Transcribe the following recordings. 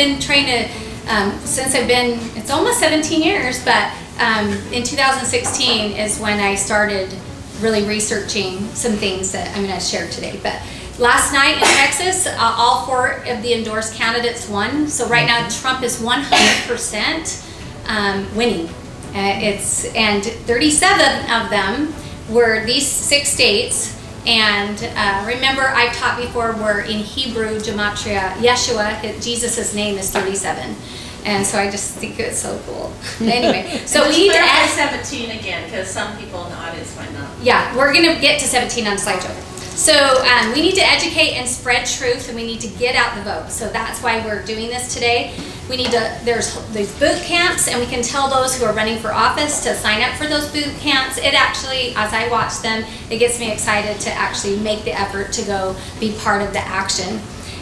been trying to, since I've been, it's almost 17 years, but in 2016 is when I started really researching some things that I'm going to share today. But last night in Texas, all 4 of the endorsed candidates won. So right now Trump is 100% winning. And 37 of them were these 6 states. And remember, I've taught before, where in Hebrew gematria, Yeshua, Jesus' name is 37. And so I just think it's so cool. Anyway, so we need to add 17 again, because some people in the audience might not. Yeah, we're going to get to 17 on the slideshow. So we need to educate and spread truth, and we need to get out the vote. So that's why we're doing this today. We need to, there's these boot camps, and we can tell those who are running for office to sign up for those boot camps. It actually, as I watch them, it gets me excited to actually make the effort to go be part of the action.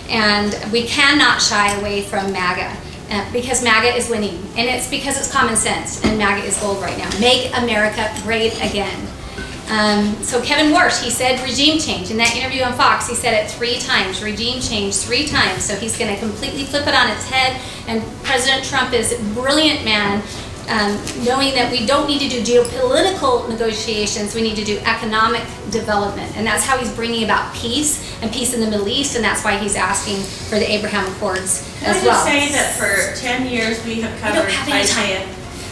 And we cannot shy away from MAGA. Because MAGA is winning, and it's because it's common sense, and MAGA is gold right now. Make America great again. So Kevin Hirsch, he said regime change. In that interview on Fox, he said it 3 times, regime change 3 times. So he's going to completely flip it on its head, and President Trump is a brilliant man, knowing that we don't need to do geopolitical negotiations, we need to do economic development. And that's how he's bringing about peace, and peace in the Middle East, and that's why he's asking for the Abraham Accords as well. Can I just say that for 10 years we have covered Isaiah.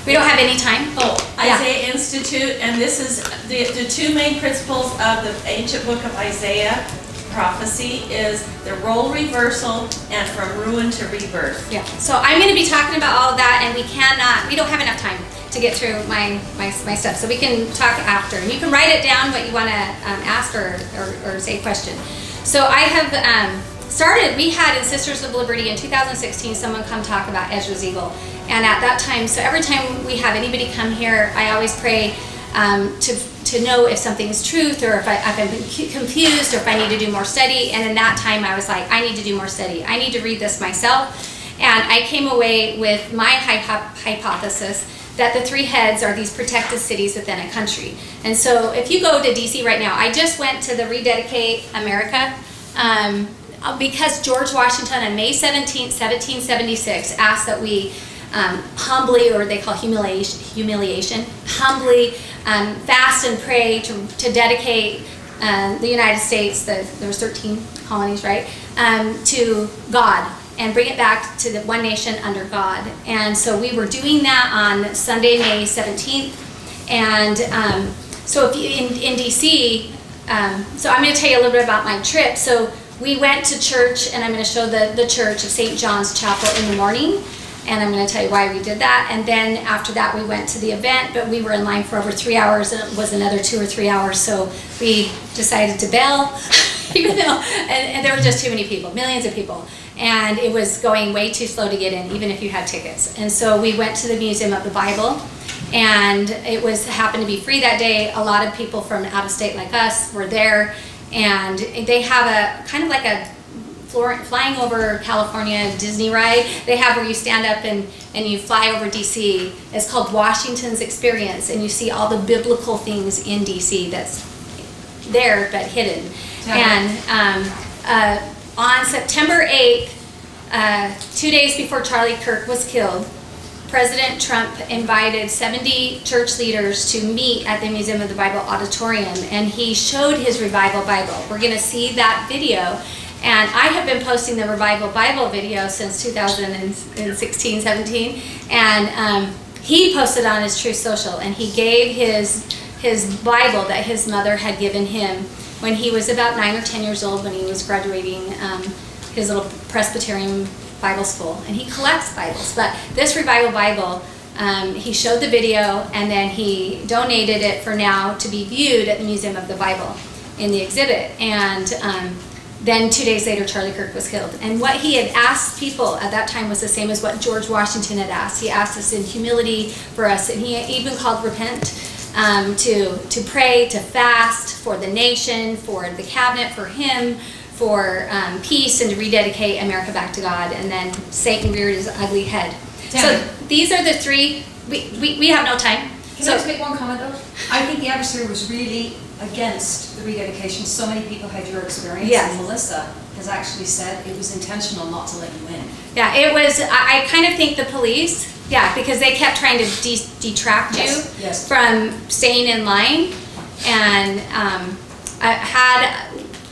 We don't have any time? Oh, Isaiah Institute, and this is the 2 main principles of the ancient book of Isaiah. Prophecy is the role reversal and from ruin to rebirth. Yeah, so I'm going to be talking about all of that, and we don't have enough time to get through my stuff, so we can talk after. And you can write it down what you want to ask or say question. So I have we had in Sisters of Liberty in 2016, someone come talk about EZRA'S Eagle. And at that time, so every time we have anybody come here, I always pray to know if something's truth, or if I'm confused, or if I need to do more study. And in that time, I was like, I need to do more study. I need to read this myself. And I came away with my hypothesis that the 3 heads are these protected cities within a country. And so if you go to DC right now, I just went to the Rededicate America, because George Washington on May 17th, 1776 asked that we humbly, or they call humiliation, humbly fast and pray to dedicate the United States, there was 13 colonies, right, to God, and bring it back to the one nation under God. And so we were doing that on Sunday, May 17th. And so if you, in DC, so I'm going to tell you a little bit about my trip. So we went to church, and I'm going to show the church of St. John's Chapel in the morning. And I'm going to tell you why we did that. And then after that, we went to the event, but we were in line for over 3 hours, and it was another 2 or 3 hours. So we decided to bail, even though, and there were just too many people, millions of people. And it was going way too slow to get in, even if you had tickets. And so we went to the Museum of the Bible, and it happened to be free that day. A lot of people from out of state like us were there, and they have a kind of like a flying over California Disney ride. They have where you stand up and you fly over DC. It's called Washington's Experience, and you see all the biblical things in DC that's there but hidden. And on September 8th, 2 days before Charlie Kirk was killed, President Trump invited 70 church leaders to meet at the Museum of the Bible auditorium, and he showed his Revival Bible. We're going to see that video. And I have been posting the Revival Bible video since 2016-17, and he posted on his Truth Social, and he gave his Bible that his mother had given him when he was about 9 or 10 years old, when he was graduating his little Presbyterian Bible school. And he collects Bibles, but this Revival Bible, he showed the video, and then he donated it for now to be viewed at the Museum of the Bible in the exhibit. And then 2 days later, Charlie Kirk was killed. And what he had asked people at that time was the same as what George Washington had asked. He asked us in humility for us, and he even called repent, to pray, to fast for the nation, for the cabinet, for him, for peace, and to rededicate America back to God. And then Satan reared his ugly head. So these are the 3. We have no time. Can I just make one comment though? I think the adversary was really against the rededication. So many people had your experience, yes. And Melissa has actually said it was intentional not to let you in. Yeah, it was, I kind of think the police, yeah, because they kept trying to detract you Yes. from staying in line. And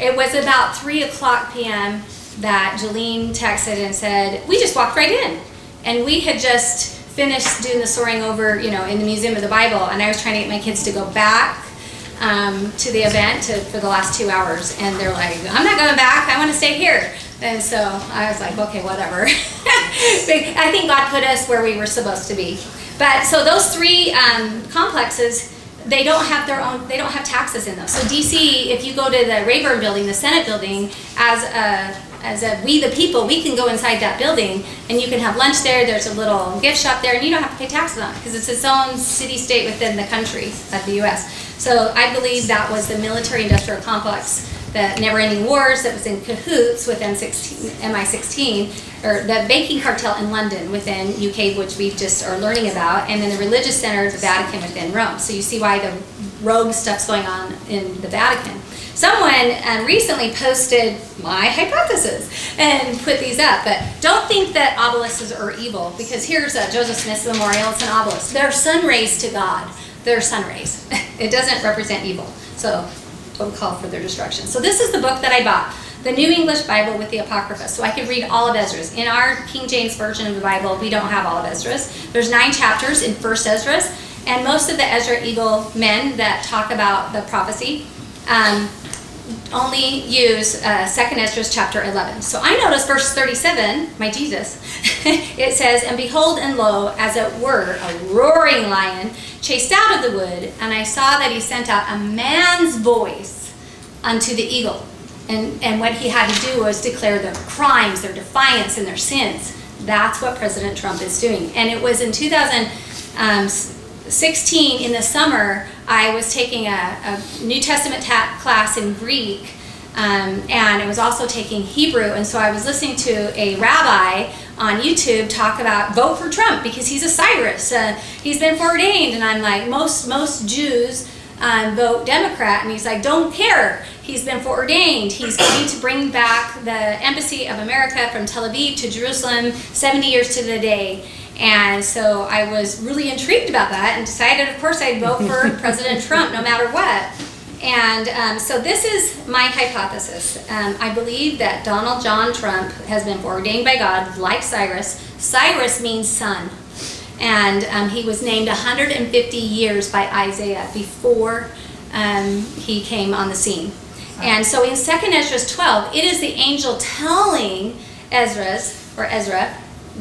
it was about 3:00 p.m. that Jolene texted and said, we just walked right in. And we had just finished doing the soaring over, in the Museum of the Bible. And I was trying to get my kids to go back to the event for the last 2 hours. And they're like, I'm not going back. I want to stay here. And so I was like, okay, whatever. I think God put us where we were supposed to be. But so those three complexes, they don't have taxes in them. So DC, if you go to the Rayburn building, the Senate building, as a we the people, we can go inside that building and you can have lunch there. There's a little gift shop there and you don't have to pay taxes on it because it's its own city-state within the country of the U.S. So I believe that was the military-industrial complex, the never-ending wars that was in cahoots with MI16, or the banking cartel in London within UK, which we just are learning about, and then the religious center of the Vatican within Rome. So you see why the rogue stuff's going on in the Vatican. Someone recently posted my hypothesis and put these up, but don't think that obelisks are evil, because here's Joseph Smith's memorial. It's an obelisk. They're sun rays to God. They're sun rays. It doesn't represent evil. So don't call for their destruction. So this is the book that I bought, the New English Bible with the Apocrypha, so I could read all of Ezra's. In our King James Version of the Bible, we don't have all of Ezra's. There's 9 chapters in First Ezra's, and most of the Ezra Eagle men that talk about the prophecy only use 2nd Ezra's chapter 11. So I noticed verse 37, my Jesus, it says, and behold, and lo, as it were, a roaring lion chased out of the wood, and I saw that he sent out a man's voice unto the eagle. And what he had to do was declare their crimes, their defiance, and their sins. That's what President Trump is doing. And it was in 2016, in the summer, I was taking a New Testament class in Greek, and I was also taking Hebrew. And so I was listening to a rabbi on YouTube talk about vote for Trump because he's a Cyrus. He's been foreordained. And I'm like, most Jews vote Democrat. And he's like, don't care. He's been foreordained. He's going to bring back the embassy of America from Tel Aviv to Jerusalem 70 years to the day. And so I was really intrigued about that and decided, of course, I'd vote for President Trump no matter what. And so this is my hypothesis. I believe that Donald John Trump has been foreordained by God, like Cyrus. Cyrus means son. And he was named 150 years by Isaiah before he came on the scene. And so in 2nd Ezra's 12, it is the angel telling Ezra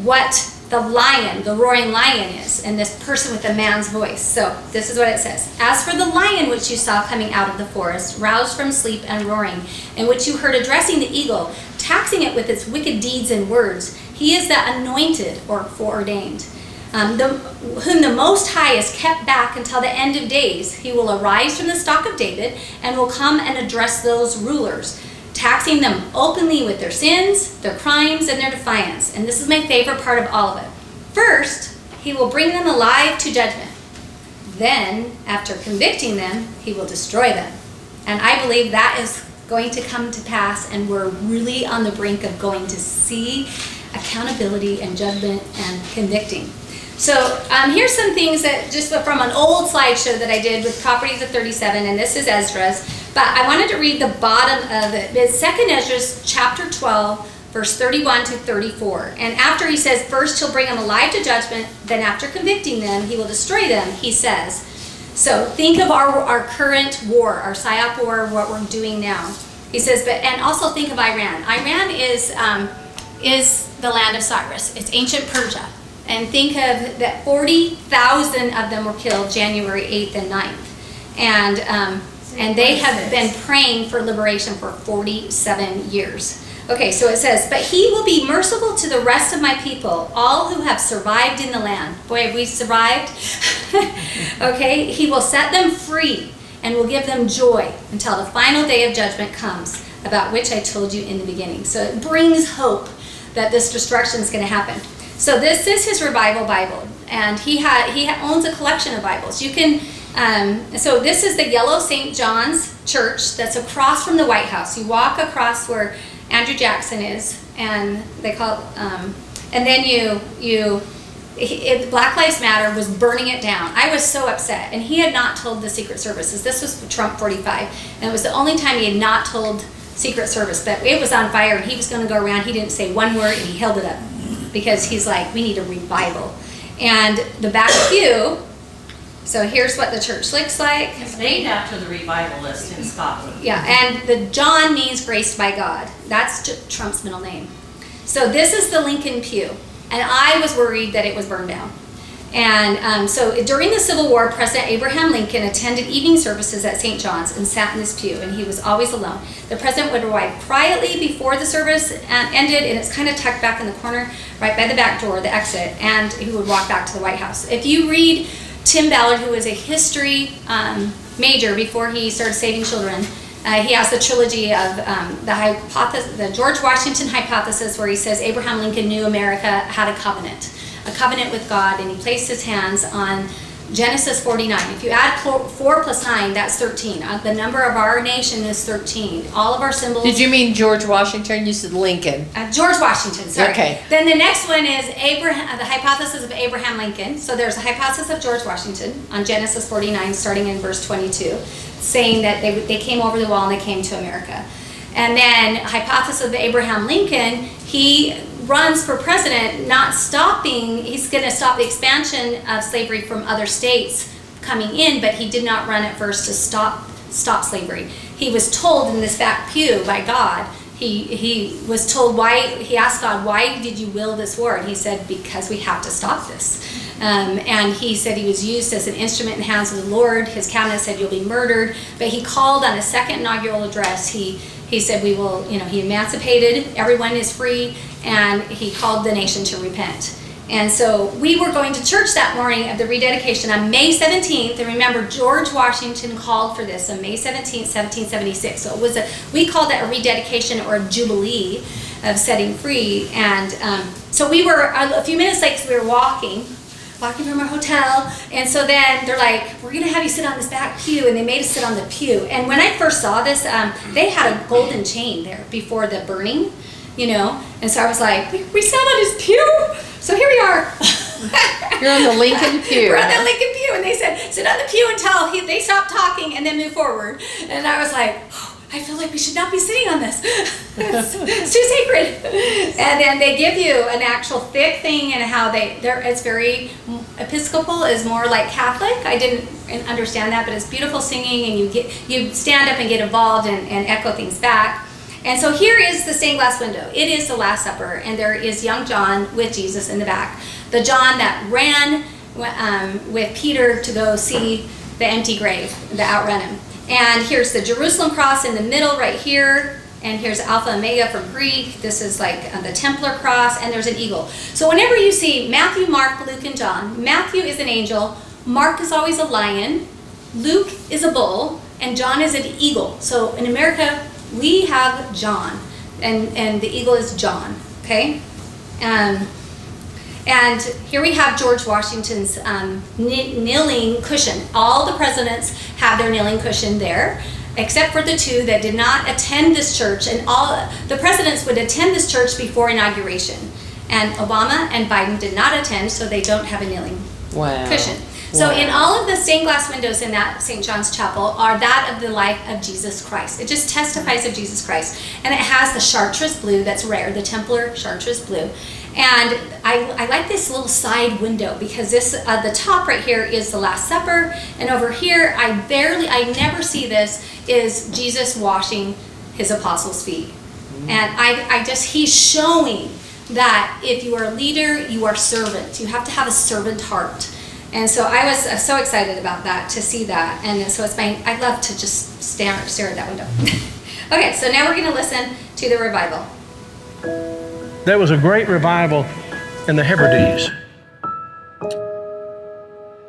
what the lion, the roaring lion is, and this person with a man's voice. So this is what it says. As for the lion which you saw coming out of the forest, roused from sleep and roaring, and which you heard addressing the eagle, taxing it with its wicked deeds and words, he is the anointed or foreordained, whom the Most High has kept back until the end of days. He will arise from the stock of David and will come and address those rulers, taxing them openly with their sins, their crimes, and their defiance. And this is my favorite part of all of it. First, he will bring them alive to judgment. Then, after convicting them, he will destroy them. And I believe that is going to come to pass, and we're really on the brink of going to see accountability and judgment and convicting. So here's some things that just from an old slideshow that I did with Properties of 37, and this is Ezra's. But I wanted to read the bottom of it. It's 2nd Ezra's chapter 12, verse 31 to 34. And after he says, first he'll bring them alive to judgment, then after convicting them, he will destroy them, he says. So think of our current war, our PSYOP war, what we're doing now. He says, and also think of Iran. Iran is the land of Cyrus. It's ancient Persia. And think of that 40,000 of them were killed January 8th and 9th. And they have been praying for liberation for 47 years. Okay, so it says, but he will be merciful to the rest of my people, all who have survived in the land. Boy, have we survived? Okay, he will set them free and will give them joy until the final day of judgment comes, about which I told you in the beginning. So it brings hope that this destruction is going to happen. So this is his revival Bible, and he owns a collection of Bibles. You can So this is the yellow St. John's Church that's across from the White House. You walk across where Andrew Jackson is, and they call it, and then Black Lives Matter was burning it down. I was so upset, and he had not told the Secret Services. This was Trump 45, and it was the only time he had not told Secret Service that it was on fire and he was going to go around. He didn't say one word, and he held it up because he's like, we need a revival. And the back pew, so here's what the church looks like. It's named after the revivalist in Scotland. Yeah, and the John means graced by God. That's Trump's middle name. So this is the Lincoln pew, and I was worried that it was burned down. And so during the Civil War, President Abraham Lincoln attended evening services at St. John's and sat in this pew, and he was always alone. The president would arrive quietly before the service ended, and it's kind of tucked back in the corner, right by the back door, the exit, and he would walk back to the White House. If you read Tim Ballard, who was a history major before he started saving children, he has the trilogy of the George Washington hypothesis, where he says Abraham Lincoln knew America had a covenant with God, and he placed his hands on Genesis 49. If you add 4 plus 9, that's 13. The number of our nation is 13. All of our symbols. Did you mean George Washington? You said Lincoln. George Washington, sorry. Okay. Then the next one is the hypothesis of Abraham Lincoln. So there's a hypothesis of George Washington on Genesis 49, starting in verse 22, saying that they came over the wall and they came to America. And then hypothesis of Abraham Lincoln, he runs for president, not stopping, he's going to stop the expansion of slavery from other states coming in, but he did not run at first to stop slavery. He was told in this back pew by God, he was told he asked God, why did you will this war? And he said, because we have to stop this. And he said he was used as an instrument in the hands of the Lord. His cabinet said, you'll be murdered. But he called on his second inaugural address, he said we will, he emancipated, everyone is free, and he called the nation to repent. And so we were going to church that morning of the rededication on May 17th, and remember George Washington called for this on May 17th, 1776. So we called it a rededication or a jubilee of setting free. And so we were a few minutes late because we were walking from our hotel, and so then they're like, we're going to have you sit on this back pew, and they made us sit on the pew. And when I first saw this, they had a golden chain there before the burning, and so I was like, we sat on his pew, so here we are. You're on the Lincoln pew. We're on the Lincoln pew, and they said, sit on the pew until they stop talking and then move forward. And I was like, I feel like we should not be sitting on this. It's too sacred. And then they give you an actual thick thing, and how it's very, Episcopal is more like Catholic. I didn't understand that, but it's beautiful singing, and you stand up and get involved and echo things back. And so here is the stained glass window. It is the Last Supper, and there is young John with Jesus in the back. The John that ran with Peter to go see the empty grave, that outrun him. And here's the Jerusalem cross in the middle right here. And here's Alpha and Omega for Greek. This is like the Templar cross, and there's an eagle. So whenever you see Matthew, Mark, Luke, and John, Matthew is an angel, Mark is always a lion, Luke is a bull, and John is an eagle. So in America, we have John, and the eagle is John, okay? And here we have George Washington's kneeling cushion. All the presidents have their kneeling cushion there, except for the 2 that did not attend this church. And all the presidents would attend this church before inauguration. And Obama and Biden did not attend, so they don't have a kneeling cushion. So in all of the stained glass windows in that St. John's Chapel are that of the life of Jesus Christ. It just testifies of Jesus Christ. And it has the chartreuse blue that's rare, the Templar chartreuse blue. And I like this little side window, because the top right here is the Last Supper, and over here I never see this, is Jesus washing his apostles' feet. And he's showing that if you are a leader, you are servant. You have to have a servant heart. And so I was so excited about that, to see that. And so I love to just stare at that window. Okay, so now we're going to listen to the revival. There was a great revival in the Hebrides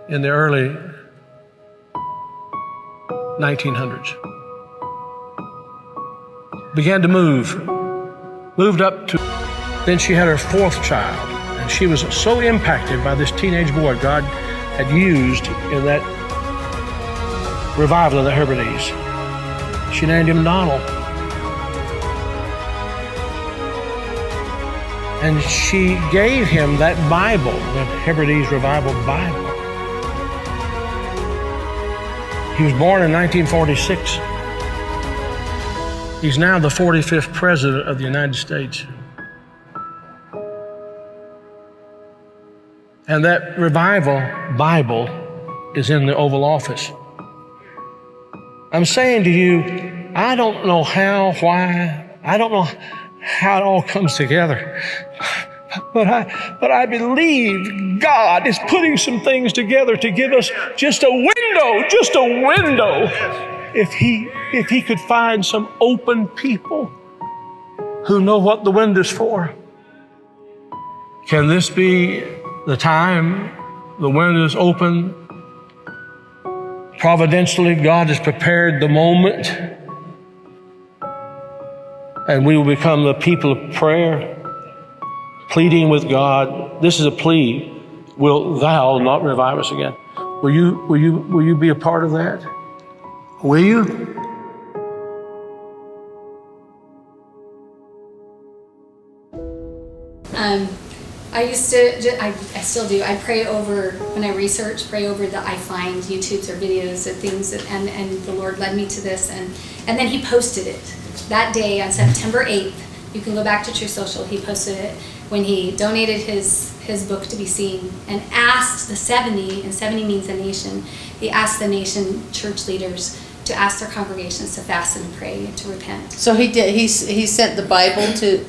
in the early 1900s. Began to moved up to, then she had her 4th child, and she was so impacted by this teenage boy God had used in that revival of the Hebrides. She named him Donald. And she gave him that Bible, the Hebrides Revival Bible. He was born in 1946. He's now the 45th President of the United States. And that Revival Bible is in the Oval Office. I'm saying to you, I don't know how, why, I don't know how it all comes together. But I believe God is putting some things together to give us just a window. If he could find some open people who know what the window's for. Can this be the time the window's open? Providentially, God has prepared the moment, and we will become the people of prayer, pleading with God. This is a plea. Wilt thou not revive us again? Will you be a part of that? Will you? I still do. I pray over, when I research, I find YouTubes or videos of things, and the Lord led me to this, and then he posted it. That day on September 8th, you can go back to True Social, he posted it when he donated his book to be seen and asked the 70, and 70 means a nation, he asked the nation church leaders to ask their congregations to fast and pray and to repent. So he did. He sent the Bible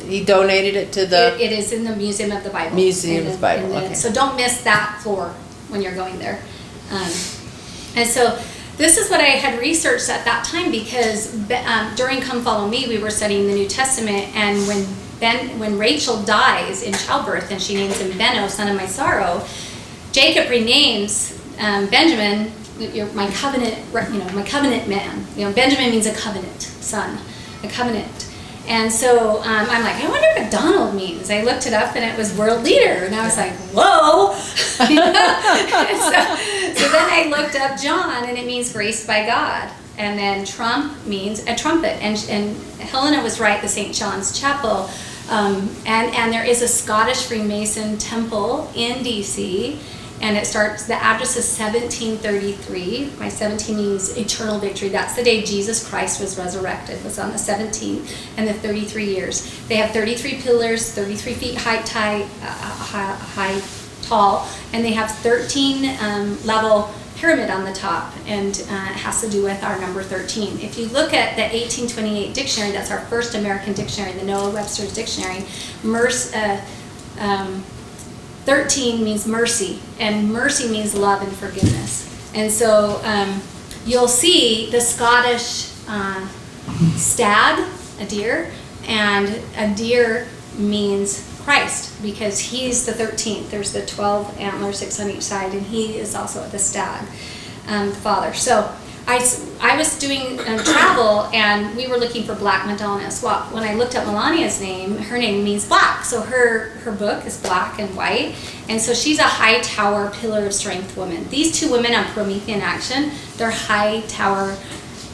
he donated it to the. It is in the Museum of the Bible. Museum of the Bible. Okay. So don't miss that floor when you're going there. And so this is what I had researched at that time, because during Come Follow Me, we were studying the New Testament, and when Rachel dies in childbirth and she names him Beno, son of my sorrow, Jacob renames Benjamin, my covenant man. Benjamin means a covenant son, a covenant. And so I'm like, I wonder what Donald means. I looked it up, and it was world leader, and I was like, whoa. So then I looked up John, and it means graced by God. And then Trump means a trumpet. And Helena was right, the St. John's Chapel. And there is a Scottish Freemason temple in D.C., and the address is 1733. My 17 means eternal victory. That's the day Jesus Christ was resurrected, was on the 17th, and the 33 years. They have 33 pillars, 33 feet tall, and they have 13 level pyramid on the top, and it has to do with our number 13. If you look at the 1828 dictionary, that's our first American dictionary, the Noah Webster's dictionary, 13 means mercy, and mercy means love and forgiveness. And so you'll see the Scottish stag, a deer, and a deer means Christ, because he's the 13th. There's the 12 antlers, 6 on each side, and he is also the stag, the father. So I was doing travel, and we were looking for Black Madonnas. Well, when I looked up Melania's name, her name means black. So her book is black and white. And so she's a high tower, pillar of strength woman. These two women on Promethean Action, they're high tower,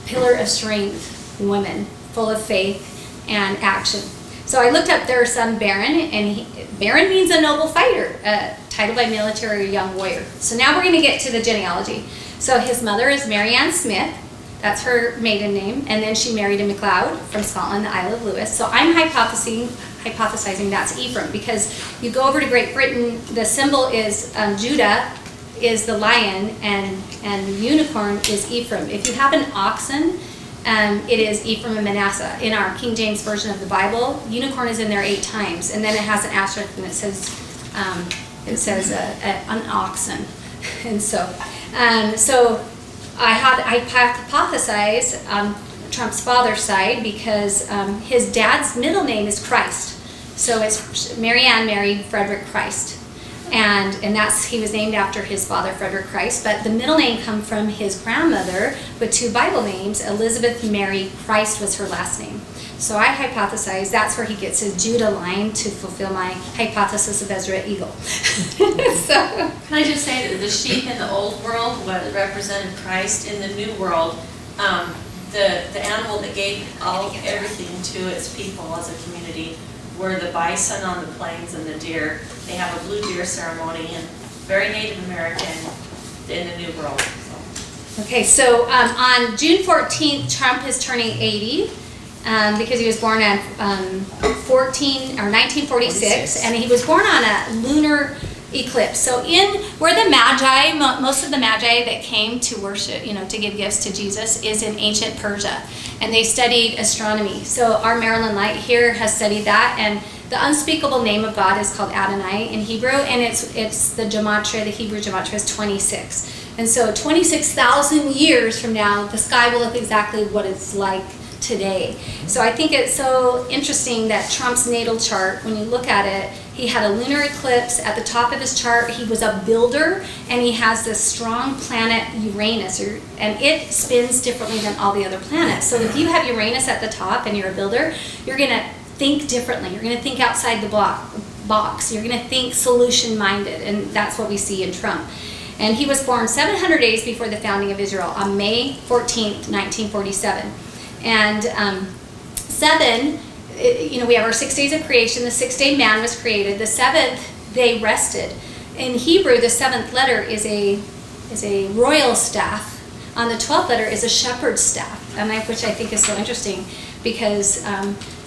pillar of strength women, full of faith and action. So I looked up their son Baron, and Baron means a noble fighter, titled by military or young warrior. So now we're going to get to the genealogy. So his mother is Mary Ann Smith, that's her maiden name, and then she married a MacLeod from Scotland, the Isle of Lewis. So I'm hypothesizing that's Ephraim, because you go over to Great Britain, the symbol is Judah is the lion, and unicorn is Ephraim. If you have an oxen, it is Ephraim and Manasseh. In our King James Version of the Bible, unicorn is in there 8 times, and then it has an asterisk, and it says an oxen. And so I hypothesized Trump's father's side, because his dad's middle name is Christ. So it's Mary Ann married Frederick Christ. And that's, he was named after his father, Frederick Christ, but the middle name come from his grandmother with 2 Bible names. Elizabeth Mary Christ was her last name. So I hypothesize that's where he gets his Judah line to fulfill my hypothesis of Ezra Eagle. So, Can I just say that the sheep in the old world what represented Christ? In the new world, the animal that gave everything to its people as a community were the bison on the plains and the deer. They have a blue deer ceremony, and very Native American in the new world. So. okay, so on June 14th, Trump is turning 80. Because he was born in 1946, and he was born on a lunar eclipse. So where the Magi, most of the Magi that came to worship, to give gifts to Jesus, is in ancient Persia, and they studied astronomy. So our Marilyn Light here has studied that, and the unspeakable name of God is called Adonai in Hebrew, and it's the gematria, the Hebrew gematria is 26. And so 26,000 years from now, the sky will look exactly what it's like today. So I think it's so interesting that Trump's natal chart, when you look at it, he had a lunar eclipse at the top of his chart. He was a builder, and he has this strong planet Uranus, and it spins differently than all the other planets. So if you have Uranus at the top and you're a builder, you're going to think differently. You're going to think outside the box. You're going to think solution-minded, and that's what we see in Trump. And he was born 700 days before the founding of Israel on May 14th, 1947. And 7, we have our 6 days of creation. The 6th day man was created. The 7th they rested. In Hebrew, the 7th letter is a royal staff. On the 12th letter is a shepherd's staff, which I think is so interesting because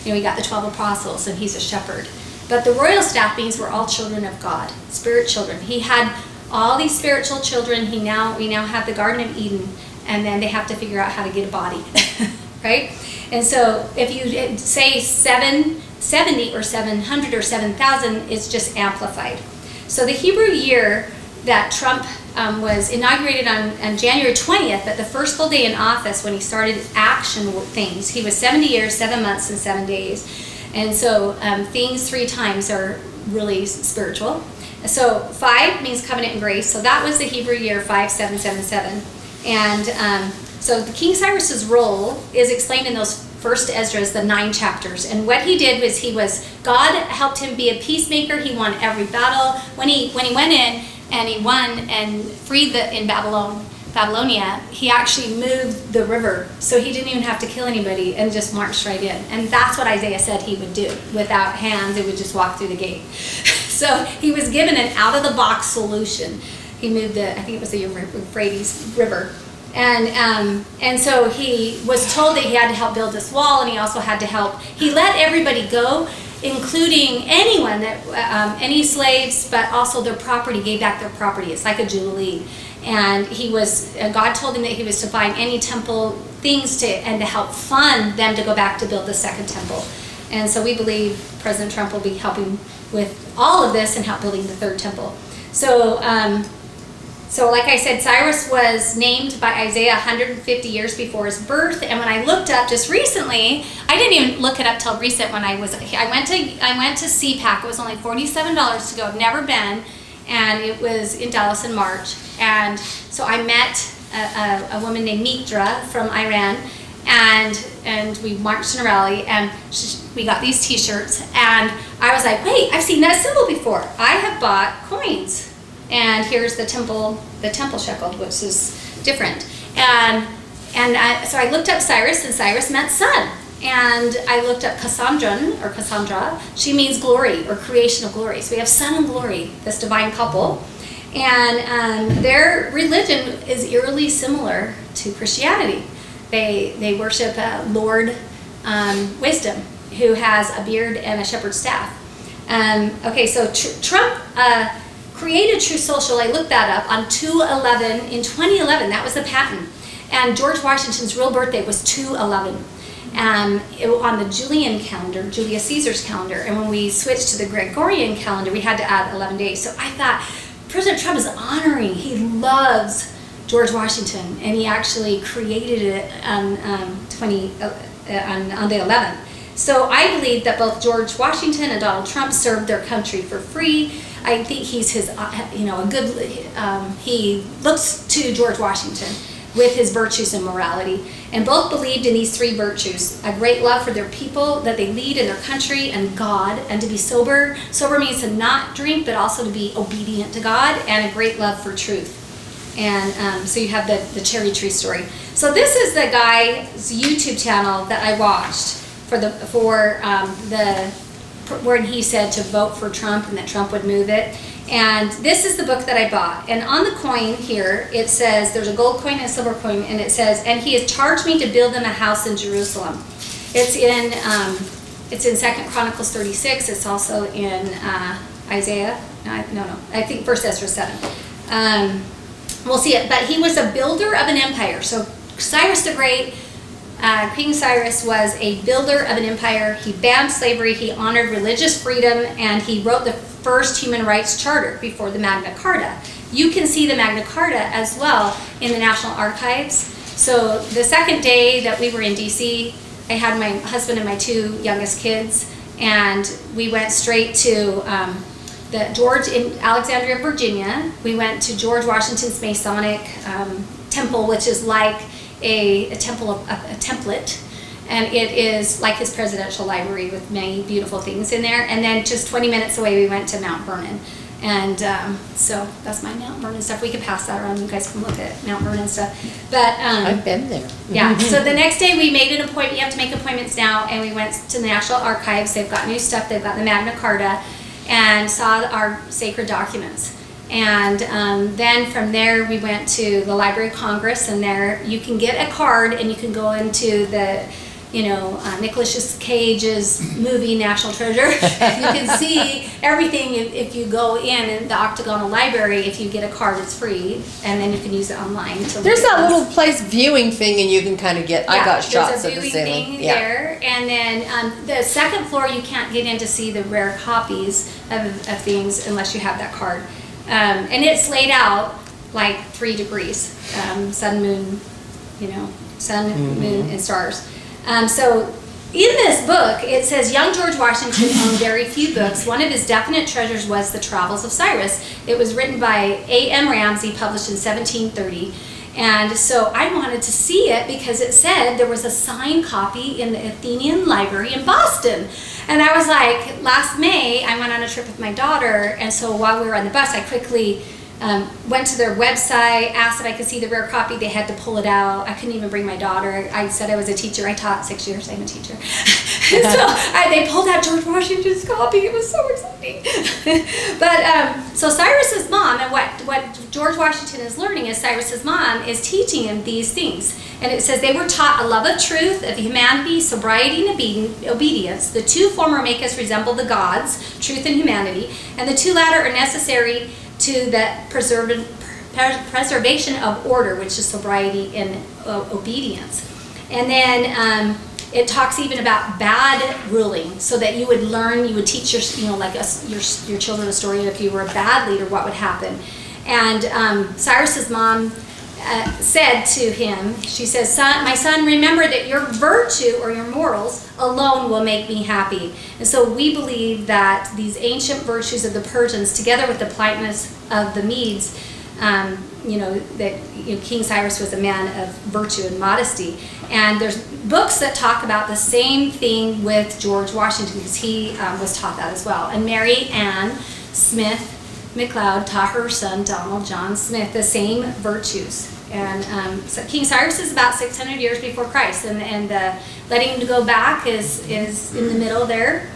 we got the 12 apostles and he's a shepherd. But the royal staff means we're all children of God, spirit children. He had all these spiritual children. We now have the Garden of Eden, and then they have to figure out how to get a body. Right? And so if you say 770 or 700 or 7,000, it's just amplified. So the Hebrew year that Trump was inaugurated on January 20th, but the first full day in office when he started action things, he was 70 years, 7 months, and 7 days. And so things 3 times are really spiritual. So 5 means covenant and grace. So that was the Hebrew year 5777. And so the King Cyrus's role is explained in those first Ezra's, the 9 chapters. And what he did was God helped him be a peacemaker. He won every battle. When he went in and he won and freed in Babylonia, he actually moved the river. So he didn't even have to kill anybody and just marched right in. And that's what Isaiah said he would do. Without hands, it would just walk through the gate. So he was given an out-of-the-box solution. He moved I think it was the Euphrates River. And so he was told that he had to help build this wall, and he also had to help. He let everybody go, including anyone any slaves, but also their property, gave back their property. It's like a jubilee. And God told him that he was to find any temple things and to help fund them to go back to build the second temple. And so we believe President Trump will be helping with all of this and help building the third temple. So like I said, Cyrus was named by Isaiah 150 years before his birth. And when I looked up just recently, I didn't even look it up till recent when I went to CPAC. It was only $47 to go. I've never been, and it was in Dallas in March. And so I met a woman named Mitra from Iran, and we marched in a rally, and we got these T-shirts, and I was like, wait, I've seen that symbol before. I have bought coins. And here's the temple shekel, which is different. So I looked up Cyrus, and Cyrus meant sun. And I looked up Cassandra. She means glory or creation of glory. So we have sun and glory, this divine couple. And their religion is eerily similar to Christianity. They worship Lord Wisdom, who has a beard and a shepherd's staff. So Trump created True Social. I looked that up on 2/11 in 2011. That was the patent. And George Washington's real birthday was 2/11 on the Julian calendar, Julius Caesar's calendar. And when we switched to the Gregorian calendar, we had to add 11 days. So I thought President Trump is honoring. He loves George Washington, and he actually created it on the 11th. So I believe that both George Washington and Donald Trump served their country for free. I think he's his, a good, he looks to George Washington with his virtues and morality. And both believed in these three virtues: a great love for their people that they lead in their country and God, and to be sober. Sober means to not drink, but also to be obedient to God, and a great love for truth. And so you have the cherry tree story. So this is the guy's YouTube channel that I watched when he said to vote for Trump and that Trump would move it. And this is the book that I bought. And on the coin here, it says, there's a gold coin and a silver coin, and it says, "And he has charged me to build him a house in Jerusalem." It's in 2 Chronicles 36. It's also in Isaiah. No, I think 1 Ezra 7. We'll see it. But he was a builder of an empire. So Cyrus the Great, King Cyrus was a builder of an empire. He banned slavery, he honored religious freedom, and he wrote the first human rights charter before the Magna Carta. You can see the Magna Carta as well in the National Archives. So the second day that we were in DC, I had my husband and my two youngest kids, and we went straight to George in Alexandria, Virginia. We went to George Washington's Masonic temple, which is like a template, and it is like his presidential library with many beautiful things in there. And then just 20 minutes away, we went to Mount Vernon, and so that's my Mount Vernon stuff. We could pass that around. You guys can look at Mount Vernon stuff. But I've been there. yeah. So the next day, we made an appointment. You have to make appointments now, and we went to the National Archives. They've got new stuff. They've got the Magna Carta, and saw our sacred documents. And then from there we went to the Library of Congress, and there you can get a card and you can go into the Nicolas Cage's movie National Treasure. You can see everything if you go in the Octagonal Library. If you get a card, it's free, and then you can use it online. There's that little place viewing thing, and you can kind of get. I got shots of the viewing ceiling. thing there, and then the second floor you can't get in to see the rare copies of things unless you have that card. And it's laid out like 3 degrees, sun, moon, moon, and stars. So in this book, it says young George Washington owned very few books. One of his definite treasures was The Travels of Cyrus. It was written by A.M. Ramsay, published in 1730. And so I wanted to see it because it said there was a signed copy in the Athenian Library in Boston. And I was like, last May, I went on a trip with my daughter, and so while we were on the bus, I quickly went to their website, asked if I could see the rare copy. They had to pull it out. I couldn't even bring my daughter. I said I was a teacher. I taught 6 years. I'm a teacher. So they pulled out George Washington's copy. It was so exciting. But so Cyrus's mom, and what George Washington is learning is Cyrus's mom is teaching him these things. And it says they were taught a love of truth, of humanity, sobriety, and obedience. The two former make us resemble the gods, truth and humanity, and the two latter are necessary to the preservation of order, which is sobriety and obedience. And then it talks even about bad ruling, so that you would learn, you would teach your children a story. If you were a bad leader, what would happen? And Cyrus's mom said to him, she says, my son, remember that your virtue or your morals alone will make me happy. And so we believe that these ancient virtues of the Persians, together with the politeness of the Medes, King Cyrus was a man of virtue and modesty. And there's books that talk about the same thing with George Washington, because he was taught that as well. And Mary Ann Smith McLeod taught her son Donald John Smith the same virtues. And so King Cyrus is about 600 years before Christ, and letting him to go back is in the middle there.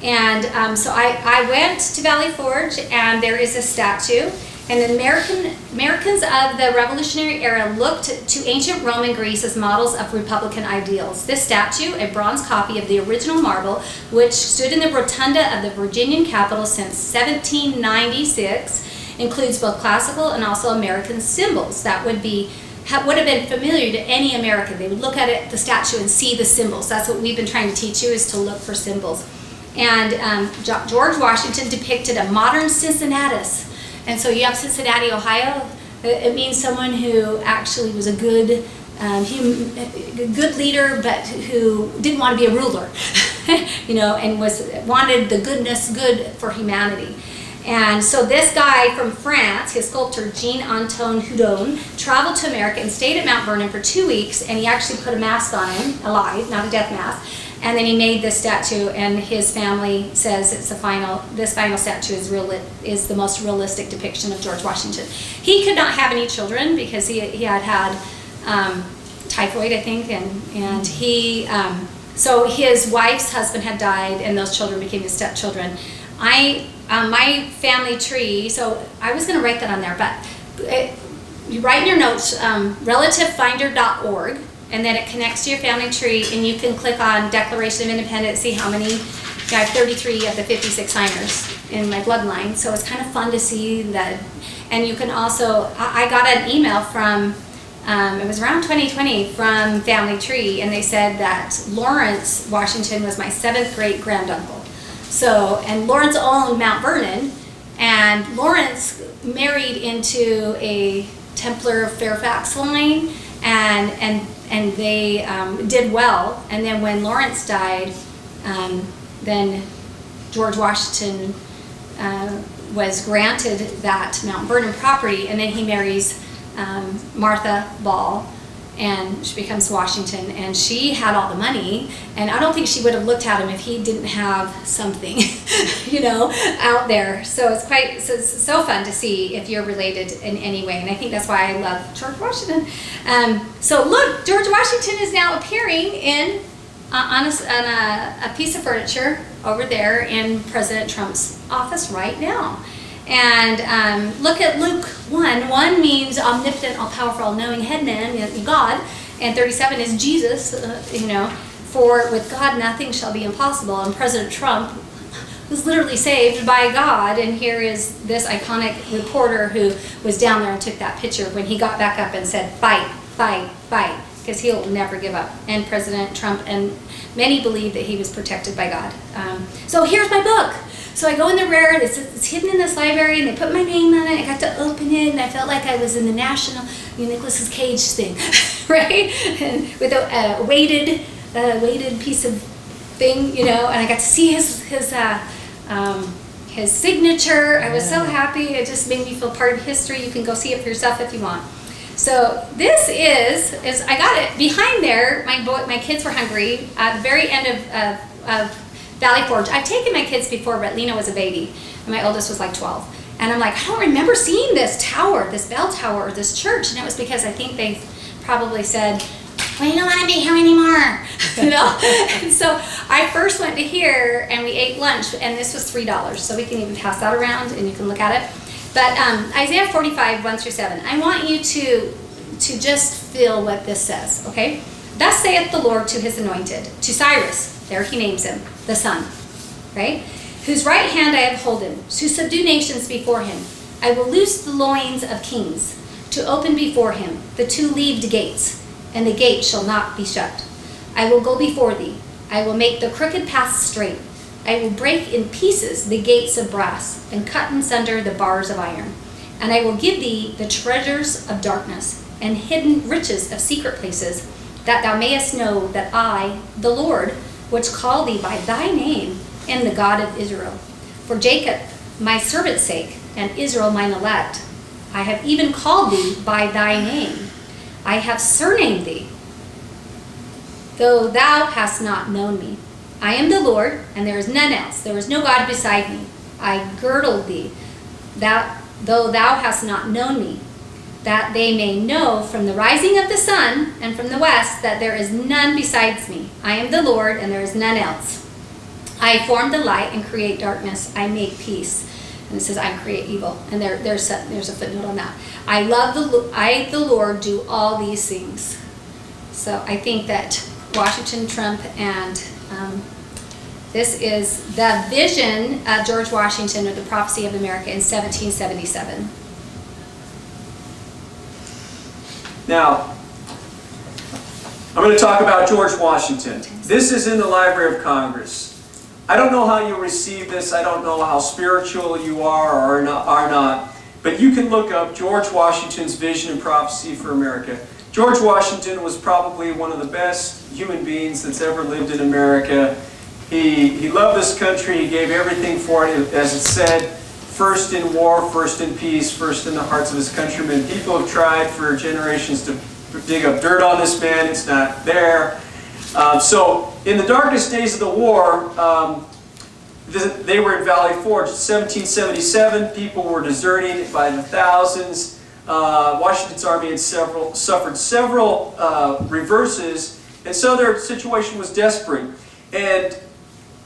And so I went to Valley Forge, and there is a statue. And the Americans of the Revolutionary era looked to ancient Rome and Greece as models of Republican ideals. This statue, a bronze copy of the original marble, which stood in the rotunda of the Virginian Capitol since 1796, includes both classical and also American symbols that would have been familiar to any American. They would look at it, the statue, and see the symbols. That's what we've been trying to teach you, is to look for symbols. And George Washington depicted a modern Cincinnatus. And so you have Cincinnati, Ohio. It means someone who actually was a good leader, but who didn't want to be a ruler, and wanted the good for humanity. And so this guy from France, his sculptor Jean-Antoine Houdon, traveled to America and stayed at Mount Vernon for 2 weeks, and he actually put a mask on him, alive, not a death mask. And then he made this statue, and his family says it's this final statue is the most realistic depiction of George Washington. He could not have any children because he had typhoid, I think, and he so his wife's husband had died, and those children became his stepchildren. My family tree, so I was going to write that on there, but you write in your notes relativefinder.org, and then it connects to your family tree, and you can click on Declaration of Independence, see how many. I have 33 of the 56 signers in my bloodline, so it's kind of fun to see that. And you can also, I got an email from, it was around 2020, from Family Tree, and they said that Lawrence Washington was my 7th great granduncle. So, and Lawrence owned Mount Vernon, and Lawrence married into a Templar of Fairfax line, and they did well. And then when Lawrence died, then George Washington was granted that Mount Vernon property, and then he marries Martha Ball, and she becomes Washington, and she had all the money, and I don't think she would have looked at him if he didn't have something, out there. So it's so fun to see if you're related in any way, and I think that's why I love George Washington. So look, George Washington is now appearing in on a piece of furniture over there in President Trump's office right now. And look at Luke 1. 1 means omnipotent, all-powerful, all-knowing head man, God. And 37 is Jesus, for with God nothing shall be impossible. And President Trump was literally saved by God. And here is this iconic reporter who was down there and took that picture when he got back up and said, fight, fight, fight, because he'll never give up. And President Trump, and many believe that he was protected by God. So here's my book. So I go in the rare, it's hidden in this library, and they put my name on it. I got to open it, and I felt like I was in the national Nicolas Cage thing, right? And with a weighted piece of thing, and I got to see his signature. I was so happy. It just made me feel part of history. You can go see it for yourself if you want. So this is I got it behind there. My kids were hungry at the very end of Valley Forge. I've taken my kids before, but Lena was a baby, and my oldest was like 12. And I'm like, I don't remember seeing this tower, this bell tower, or this church. And it was because I think they probably said, well, you don't want to be here anymore, And so I first went to here, and we ate lunch, and this was $3. So we can even pass that around, and you can look at it. But Isaiah 45, 1-7. I want you to just feel what this says, okay? Thus saith the Lord to his anointed, to Cyrus, there he names him, the son, right? Whose right hand I have holden, to subdue nations before him. I will loose the loins of kings, to open before him the 2-leaved gates, and the gate shall not be shut. I will go before thee. I will make the crooked paths straight. I will break in pieces the gates of brass, and cut in sunder the bars of iron. And I will give thee the treasures of darkness, and hidden riches of secret places, that thou mayest know that I, the Lord, which call thee by thy name, am the God of Israel. For Jacob, my servant's sake, and Israel mine elect, I have even called thee by thy name. I have surnamed thee, though thou hast not known me. I am the Lord, and there is none else. There is no God beside me. I girdled thee, though thou hast not known me, that they may know from the rising of the sun and from the west that there is none besides me. I am the Lord, and there is none else. I form the light and create darkness. I make peace. And it says, I create evil. And there's a footnote on that. I, the Lord, do all these things. So I think that Washington, Trump, and this is the vision of George Washington, or the prophecy of America in 1777. Now, I'm going to talk about George Washington. This is in the Library of Congress. I don't know how you receive this. I don't know how spiritual you are or not. But you can look up George Washington's vision and prophecy for America. George Washington was probably one of the best human beings that's ever lived in America. He loved this country. He gave everything for it. As it said, first in war, first in peace, first in the hearts of his countrymen. People have tried for generations to dig up dirt on this man. It's not there. So in the darkest days of the war, they were in Valley Forge. 1777, people were deserting by the thousands. Washington's army had suffered several reverses, and so their situation was desperate. And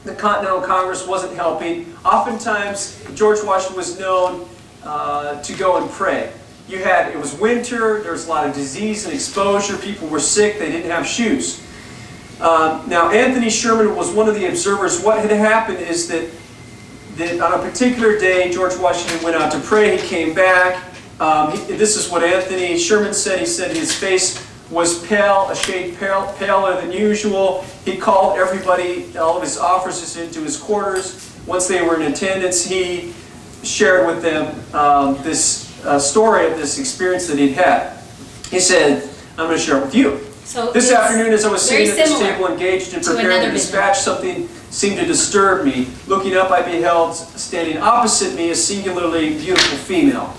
the Continental Congress wasn't helping. Oftentimes, George Washington was known to go and pray. It was winter, there was a lot of disease and exposure, people were sick, they didn't have shoes. Now, Anthony Sherman was one of the observers. What had happened is that on a particular day, George Washington went out to pray, he came back. This is what Anthony Sherman said. He said his face was pale, a shade paler than usual. He called everybody, all of his officers, into his quarters. Once they were in attendance, he shared with them this story of this experience that he'd had. He said, I'm going to share it with you. So this afternoon, as I was sitting at this table engaged in preparing another a dispatch, something seemed to disturb me. Looking up, I beheld standing opposite me a singularly beautiful female.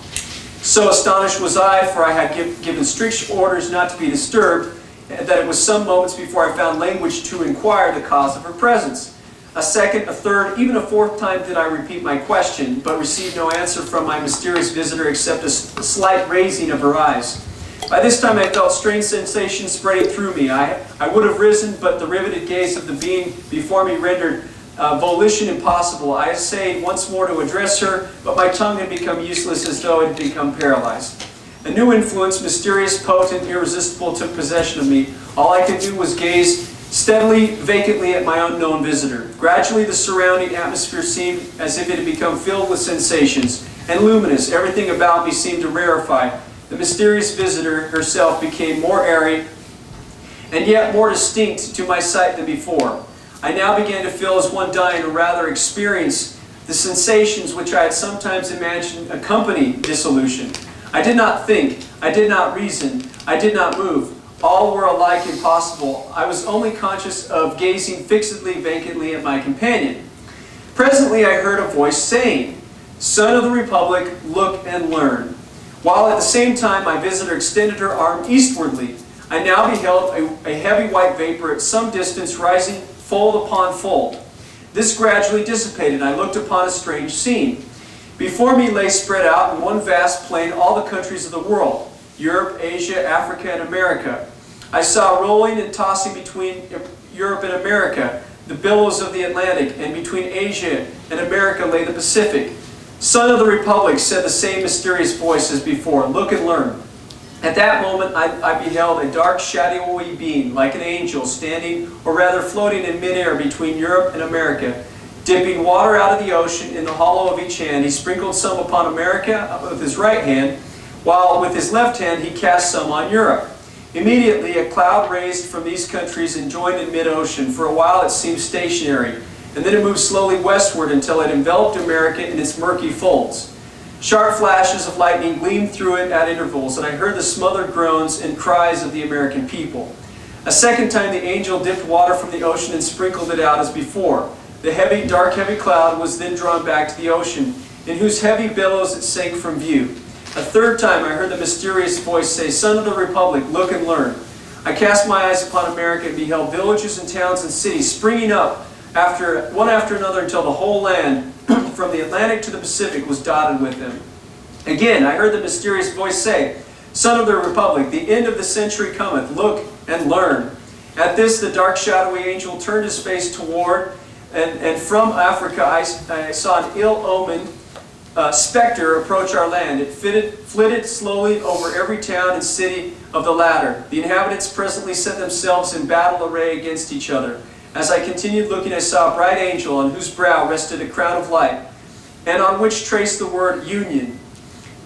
So astonished was I, for I had given strict orders not to be disturbed, that it was some moments before I found language to inquire the cause of her presence. A second, a third, even a fourth time did I repeat my question, but received no answer from my mysterious visitor except a slight raising of her eyes. By this time I felt strange sensations spreading through me. I would have risen, but the riveted gaze of the being before me rendered volition impossible. I essayed once more to address her, but my tongue had become useless as though it had become paralyzed. A new influence, mysterious, potent, irresistible, took possession of me. All I could do was gaze steadily, vacantly at my unknown visitor. Gradually the surrounding atmosphere seemed as if it had become filled with sensations, and luminous. Everything about me seemed to rarefy. The mysterious visitor herself became more airy and yet more distinct to my sight than before. I now began to feel as one dying, or rather experience the sensations which I had sometimes imagined accompany dissolution. I did not think, I did not reason, I did not move. All were alike impossible. I was only conscious of gazing fixedly, vacantly at my companion. Presently I heard a voice saying, "Son of the Republic, look and learn." While at the same time my visitor extended her arm eastwardly, I now beheld a heavy white vapor at some distance rising fold upon fold. This gradually dissipated, and I looked upon a strange scene. Before me lay spread out in one vast plain all the countries of the world, Europe, Asia, Africa, and America. I saw rolling and tossing between Europe and America the billows of the Atlantic, and between Asia and America lay the Pacific. "Son of the Republic," said the same mysterious voice as before, "look and learn." At that moment I beheld a dark, shadowy being, like an angel, standing, or rather floating in midair between Europe and America. Dipping water out of the ocean in the hollow of each hand, he sprinkled some upon America with his right hand, while with his left hand he cast some on Europe. Immediately a cloud raised from these countries and joined in mid-ocean. For a while it seemed stationary, and then it moved slowly westward until it enveloped America in its murky folds. Sharp flashes of lightning gleamed through it at intervals, and I heard the smothered groans and cries of the American people. A second time the angel dipped water from the ocean and sprinkled it out as before. The heavy, dark, heavy cloud was then drawn back to the ocean, in whose heavy billows it sank from view. A third time I heard the mysterious voice say, "Son of the Republic, look and learn." I cast my eyes upon America and beheld villages and towns and cities springing up one after another until the whole land, from the Atlantic to the Pacific, was dotted with them. Again I heard the mysterious voice say, "Son of the Republic, the end of the century cometh, look and learn." At this the dark shadowy angel turned his face toward, and from Africa I saw an ill-omened specter approach our land. It flitted slowly over every town and city of the latter. The inhabitants presently set themselves in battle array against each other. As I continued looking, I saw a bright angel on whose brow rested a crown of light, and on which traced the word Union,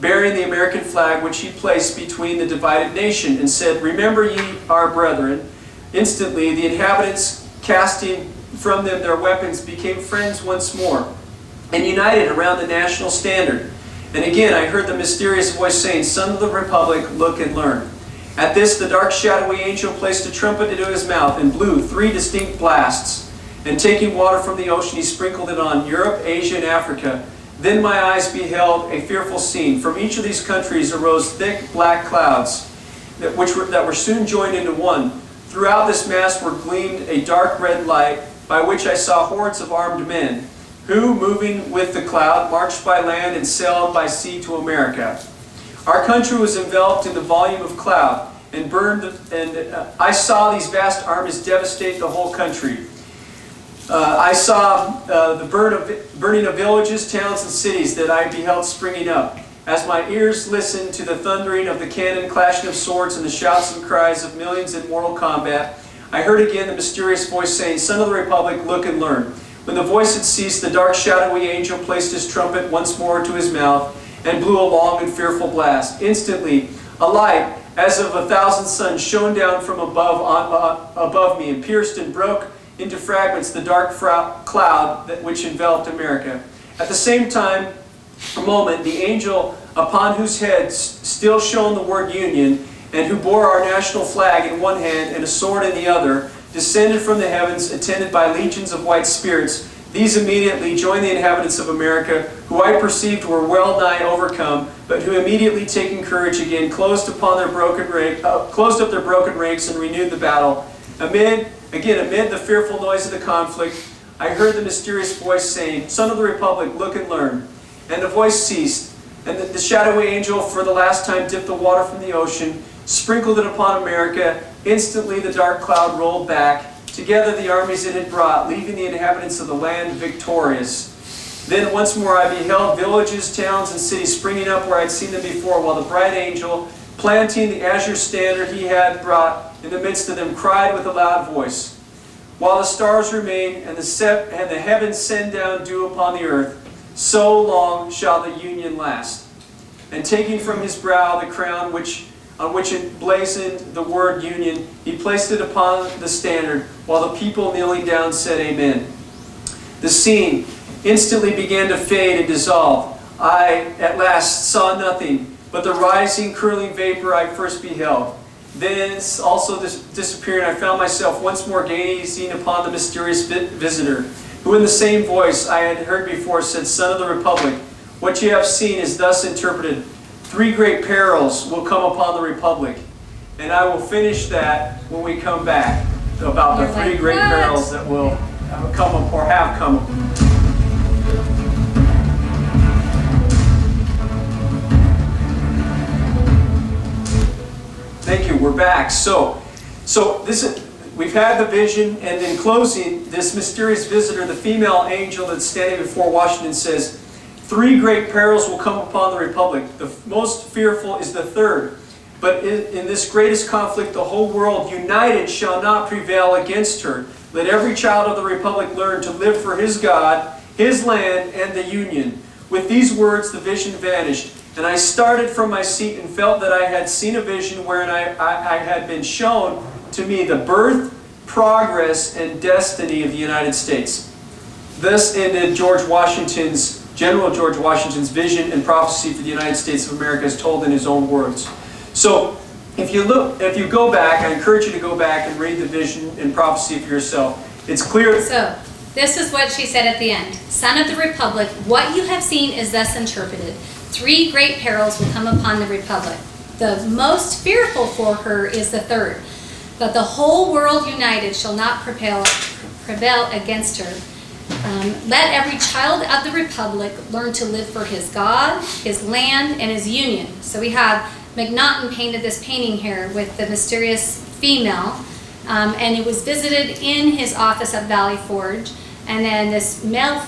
bearing the American flag, which he placed between the divided nation, and said, "Remember ye our brethren." Instantly the inhabitants, casting from them their weapons, became friends once more, and united around the national standard. And again I heard the mysterious voice saying, "Son of the Republic, look and learn." At this the dark shadowy angel placed a trumpet into his mouth and blew 3 distinct blasts. And taking water from the ocean he sprinkled it on Europe, Asia, and Africa. Then my eyes beheld a fearful scene. From each of these countries arose thick black clouds that were soon joined into one. Throughout this mass were gleamed a dark red light, by which I saw hordes of armed men, who, moving with the cloud, marched by land and sailed by sea to America. Our country was enveloped in the volume of cloud, and I saw these vast armies devastate the whole country. I saw the burning of villages, towns, and cities that I beheld springing up. As my ears listened to the thundering of the cannon, clashing of swords, and the shouts and cries of millions in mortal combat, I heard again the mysterious voice saying, "Son of the Republic, look and learn." When the voice had ceased, the dark shadowy angel placed his trumpet once more to his mouth and blew a long and fearful blast. Instantly, a light, as of 1,000 suns, shone down from above me and pierced and broke into fragments the dark cloud which enveloped America. At the same time, a moment, the angel upon whose head still shone the word Union, and who bore our national flag in one hand and a sword in the other, descended from the heavens, attended by legions of white spirits. These immediately joined the inhabitants of America, who I perceived were well nigh overcome, but who immediately taking courage again, closed up their broken ranks and renewed the battle. Amid the fearful noise of the conflict, I heard the mysterious voice saying, "Son of the Republic, look and learn." And the voice ceased, and the shadowy angel for the last time dipped the water from the ocean, sprinkled it upon America. Instantly the dark cloud rolled back, together the armies it had brought, leaving the inhabitants of the land victorious. Then once more I beheld villages, towns, and cities springing up where I had seen them before, while the bright angel, planting the azure standard he had brought in the midst of them, cried with a loud voice, "While the stars remain and the heavens send down dew upon the earth, so long shall the Union last." And taking from his brow the crown on which it blazoned the word Union, he placed it upon the standard, while the people kneeling down said, "Amen." The scene instantly began to fade and dissolve. I at last saw nothing but the rising, curling vapor I first beheld. Then also disappearing, I found myself once more gazing upon the mysterious visitor, who in the same voice I had heard before said, "Son of the Republic, what you have seen is thus interpreted. 3 great perils will come upon the Republic." And I will finish that when we come back about the 3 great perils that will come or have come. Thank you. We're back. So we've had the vision, and in closing, this mysterious visitor, the female angel that's standing before Washington, says, 3 great perils will come upon the Republic. The most fearful is the third. But in this greatest conflict, the whole world united shall not prevail against her. Let every child of the Republic learn to live for his God, his land, and the Union. With these words, the vision vanished, and I started from my seat and felt that I had seen a vision wherein I had been shown to me the birth, progress, and destiny of the United States. Thus ended General George Washington's vision and prophecy for the United States of America, as told in his own words. So, if you go back, I encourage you to go back and read the vision and prophecy for yourself. It's clear. So, this is what she said at the end. "Son of the Republic, what you have seen is thus interpreted. 3 great perils will come upon the Republic. The most fearful for her is the third, that the whole world united shall not prevail against her. Let every child of the Republic learn to live for his God, his land, and his Union." So we have McNaughton painted this painting here with the mysterious female, and it was visited in his office at Valley Forge. And then this male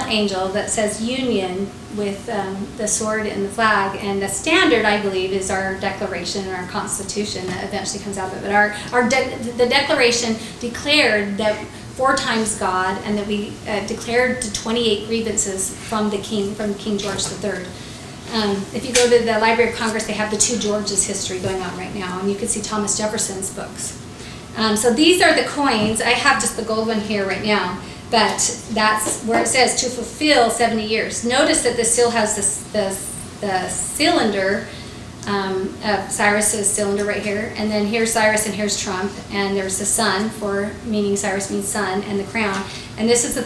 angel that says Union with the sword and the flag. And the standard, I believe, is our Declaration and our Constitution that eventually comes out of it. But the Declaration declared that 4 times God, and that we declared the 28 grievances from King George III. If you go to the Library of Congress, they have the 2 Georges history going on right now, and you can see Thomas Jefferson's books. So these are the coins. I have just the gold one here right now. But that's where it says to fulfill 70 years. Notice that the seal has the cylinder of Cyrus's cylinder right here, and then here's Cyrus and here's Trump, and there's the sun, for meaning Cyrus means sun, and the crown. And this is the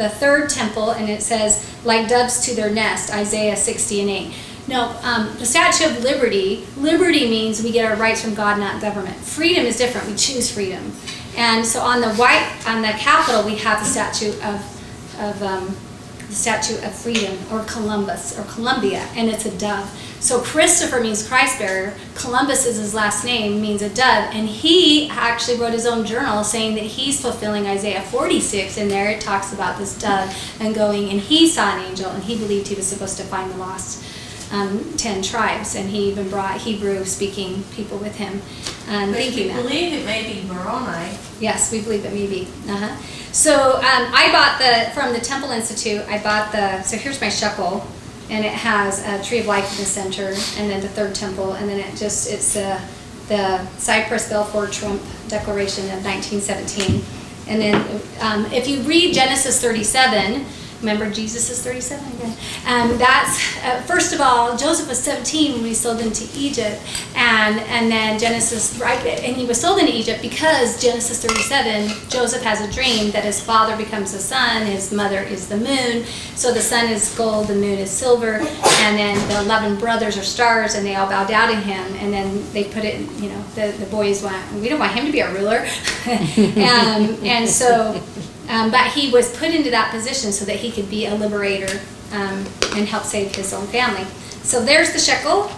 third temple, and it says, like doves to their nest, Isaiah 60 and 8. No, the Statue of Liberty means we get our rights from God, not government. Freedom is different. We choose freedom. And so on the Capitol, we have the Statue of Freedom, or Columbus, or Columbia, and it's a dove. So Christopher means Christ bearer. Columbus is his last name, means a dove, and he actually wrote his own journal saying that he's fulfilling Isaiah 46. And there it talks about this dove and going, and he saw an angel, and he believed he was supposed to find the lost 10 tribes, and he even brought Hebrew-speaking people with him. But Thinking we that. believe it may be Moroni. Yes, we believe it may be. So I bought from the Temple Institute, so here's my shekel, and it has a tree of life in the center, and then the third temple, and then it's the Cyprus Balfour Trump Declaration of 1917. And then if you read Genesis 37, remember Jesus is 37 again? That's, first of all, Joseph was 17 when he was sold into Egypt. And then Genesis, right, and he was sold into Egypt because Genesis 37, Joseph has a dream that his father becomes the sun, his mother is the moon. So the sun is gold, the moon is silver, and then the 11 brothers are stars, and they all bow down to him. And then they put it, the boys went, we don't want him to be our ruler. And so... but he was put into that position so that he could be a liberator and help save his own family. So there's the shekel,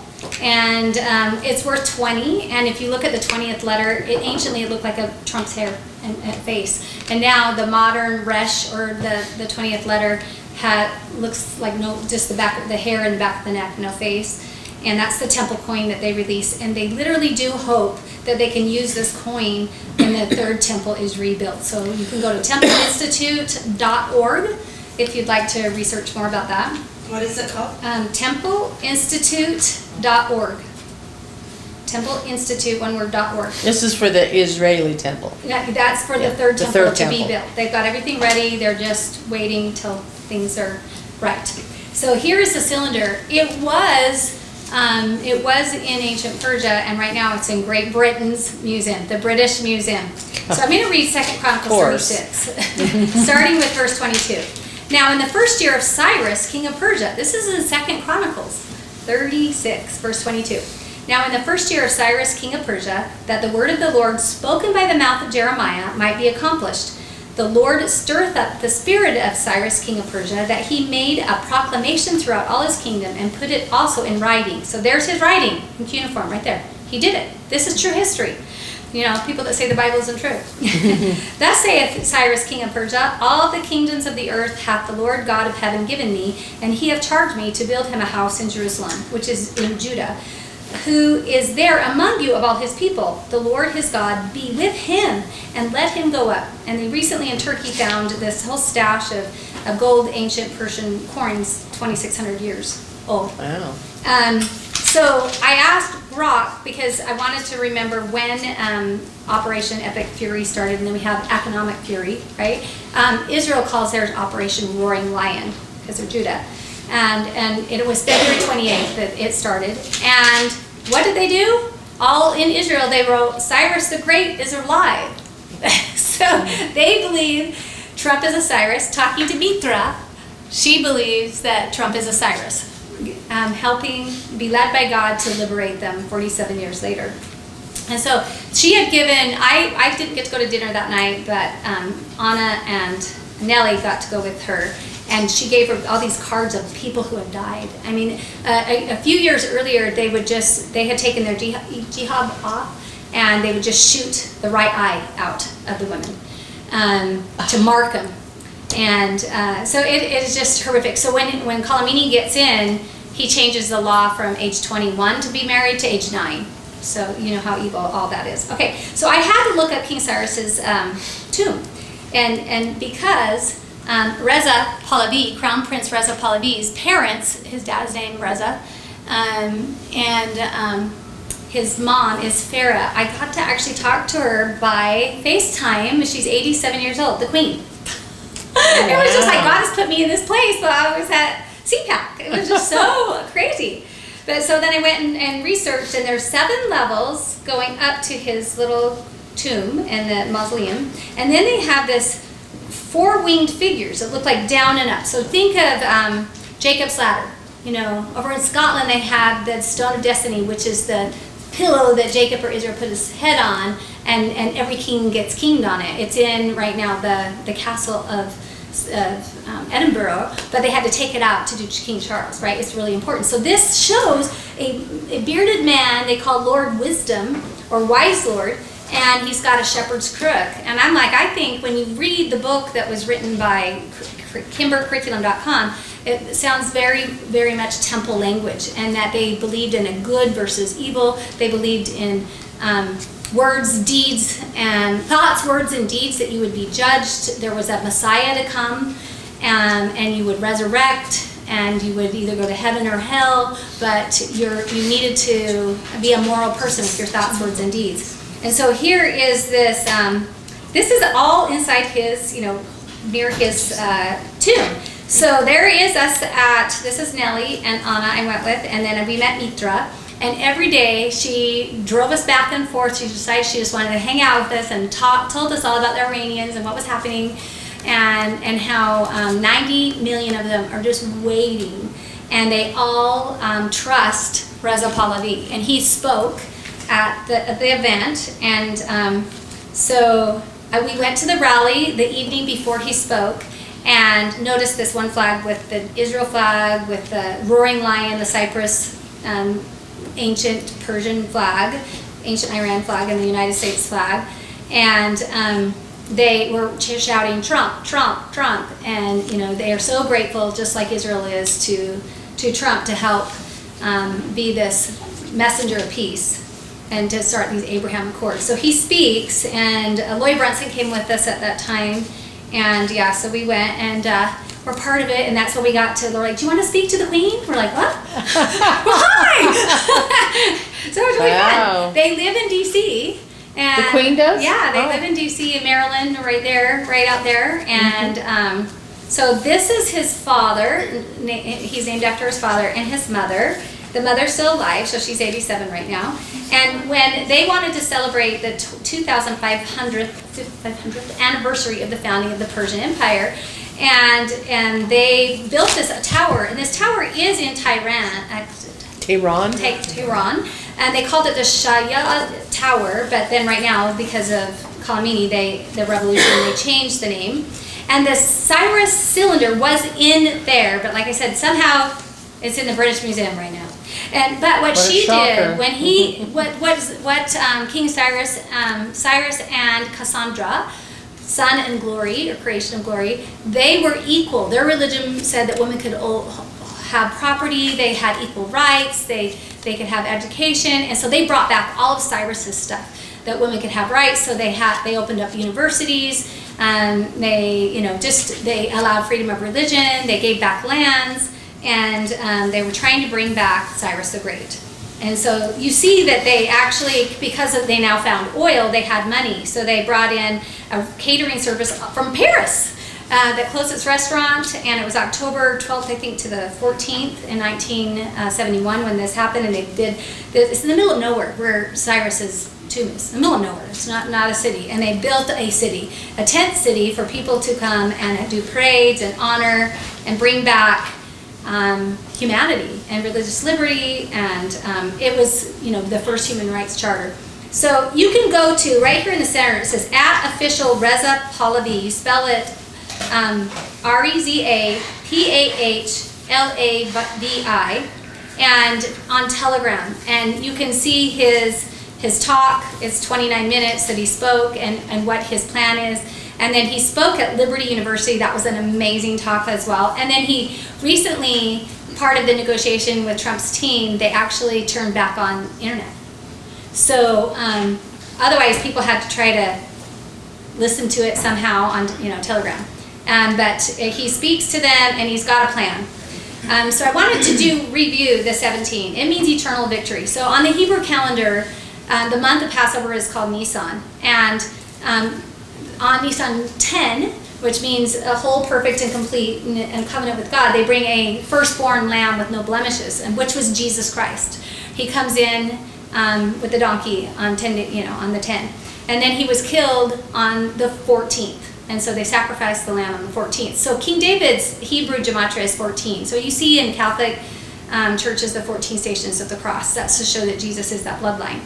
and it's worth 20. And if you look at the 20th letter, anciently it looked like a Trump's hair and face. And now the modern resh, or the 20th letter, looks like just the hair in the back of the neck, no face. And that's the temple coin that they release. And they literally do hope that they can use this coin when the third temple is rebuilt. So you can go to templeinstitute.org if you'd like to research more about that. What is it called? Templeinstitute.org. Temple Institute, one word, .org. This is for the Israeli temple. Yeah, that's for the third temple to be built. They've got everything ready. They're just waiting till things are right. So here is the cylinder. It was in ancient Persia, and right now it's in Great Britain's museum, the British Museum. So I'm going to read 2 Chronicles 36, starting with verse 22. Now in the first year of Cyrus, king of Persia, this is in 2 Chronicles 36, verse 22. Now in the first year of Cyrus, king of Persia, that the word of the Lord spoken by the mouth of Jeremiah might be accomplished, the Lord stirreth up the spirit of Cyrus, king of Persia, that he made a proclamation throughout all his kingdom and put it also in writing. So there's his writing in cuneiform right there. He did it. This is true history. People that say the Bible isn't true. Thus saith Cyrus, king of Persia, all the kingdoms of the earth hath the Lord God of heaven given me, and he hath charged me to build him a house in Jerusalem, which is in Judah, who is there among you of all his people. The Lord his God be with him, and let him go up. And they recently in Turkey found this whole stash of gold ancient Persian coins, 2,600 years old. Wow. So I asked Brock, because I wanted to remember when Operation Epic Fury started, and then we have Economic Fury, right? Israel calls theirs Operation Roaring Lion, because they're Judah. And it was February 28th that it started. And what did they do? All in Israel, they wrote, Cyrus the Great is alive. So they believe Trump is a Cyrus. Talking to Mitra, she believes that Trump is a Cyrus, helping be led by God to liberate them 47 years later. And so she had given, I didn't get to go to dinner that night, but Anna and Nellie got to go with her. And she gave her all these cards of people who had died. I mean, a few years earlier, they had taken their jihad off, and they would just shoot the right eye out of the women to mark them. And so it is just horrific. So when Kalamini gets in, he changes the law from age 21 to be married to age 9. So you know how evil all that is. Okay, so I had to look up King Cyrus's tomb, and because Reza Pahlavi, Crown Prince Reza Pahlavi's parents, his dad's name Reza, and his mom is Farah. I got to actually talk to her by FaceTime. She's 87 years old, the queen. It was just like, God has put me in this place, but I was at CPAC. It was just so crazy. But so then I went and researched, and there's 7 levels going up to his little tomb and the mausoleum. And then they have this 4-winged figures that look like down and up. So think of Jacob's ladder. You know, over in Scotland they have the Stone of Destiny, which is the pillow that Jacob or Israel put his head on, and every king gets kinged on it. It's in right now the castle of Edinburgh, but they had to take it out to do King Charles, right? It's really important. So this shows a bearded man they call Lord Wisdom or Wise Lord, and he's got a shepherd's crook. And I'm like, I think when you read the book that was written by KimberCurriculum.com, it sounds very, very much temple language, and that they believed in a good versus evil. They believed in words, deeds, and thoughts, words, and deeds, that you would be judged. There was a Messiah to come, and you would resurrect, and you would either go to heaven or hell, but you needed to be a moral person with your thoughts, words, and deeds. And so here is this, this is all inside his, near his tomb. So there is us this is Nellie and Anna I went with, and then we met Mitra. And every day she drove us back and forth. She decided she just wanted to hang out with us and told us all about the Iranians and what was happening, and how 90 million of them are just waiting, and they all trust Reza Pahlavi. And he spoke at the event, and so we went to the rally the evening before he spoke, and noticed this one flag with the Israel flag, with the roaring lion, the Cyprus ancient Persian flag, ancient Iran flag, and the United States flag, and they were shouting Trump, Trump, Trump, and they are so grateful, just like Israel is, to Trump to help be this messenger of peace and to start these Abraham Accords. So he speaks, and Lloyd Brunson came with us at that time. And yeah, so we went, and we're part of it, and that's when we got to, they're like, do you want to speak to the Queen? We're like, what? Well, hi! So it was really fun. They live in D.C. And the Queen does? Yeah, they live in D.C. in Maryland, right there, right out there. And so this is his father. He's named after his father and his mother. The mother's still alive, so she's 87 right now. And when they wanted to celebrate the 2,500th anniversary of the founding of the Persian Empire, and they built this tower, and this tower is in Tehran. Tehran, and they called it the Shaya Tower. But then right now, because of Khomeini, the revolution, they changed the name. And the Cyrus cylinder was in there, but like I said, somehow it's in the British Museum right now. But what she did when King Cyrus and Cassandra, Son and Glory, or Creation of Glory, they were equal. Their religion said that women could have property, they had equal rights, they could have education, and so they brought back all of Cyrus's stuff, that women could have rights. So they opened up universities, they allowed freedom of religion, they gave back lands. And they were trying to bring back Cyrus the Great. And so you see that they actually, because they now found oil, they had money. So they brought in a catering service from Paris that closed its restaurant, and it was October 12th, I think, to the 14th in 1971 when this happened. And they did this. It's in the middle of nowhere where Cyrus's tomb is, in the middle of nowhere. It's not a city. And they built a city, a tent city for people to come and do parades and honor and bring back humanity and religious liberty, and it was, the first human rights charter. So you can go to, right here in the center, it says @official Reza Pahlavi. You spell it RezaPahlavi, and on Telegram, and you can see his talk. It's 29 minutes that he spoke, and what his plan is. And then he spoke at Liberty University. That was an amazing talk as well. And then he recently, part of the negotiation with Trump's team, they actually turned back on internet. So otherwise people had to try to listen to it somehow on Telegram. But he speaks to them, and he's got a plan. So I wanted to review the 17. It means eternal victory. So on the Hebrew calendar, the month of Passover is called Nisan. And on Nisan 10, which means a whole, perfect, and complete and covenant with God. They bring a firstborn lamb with no blemishes, and which was Jesus Christ. He comes in with the donkey on on the 10, and then he was killed on the 14th. And so they sacrificed the lamb on the 14th. So King David's Hebrew gematria is 14. So you see in Catholic churches the 14 stations of the cross. That's to show that Jesus is that bloodline.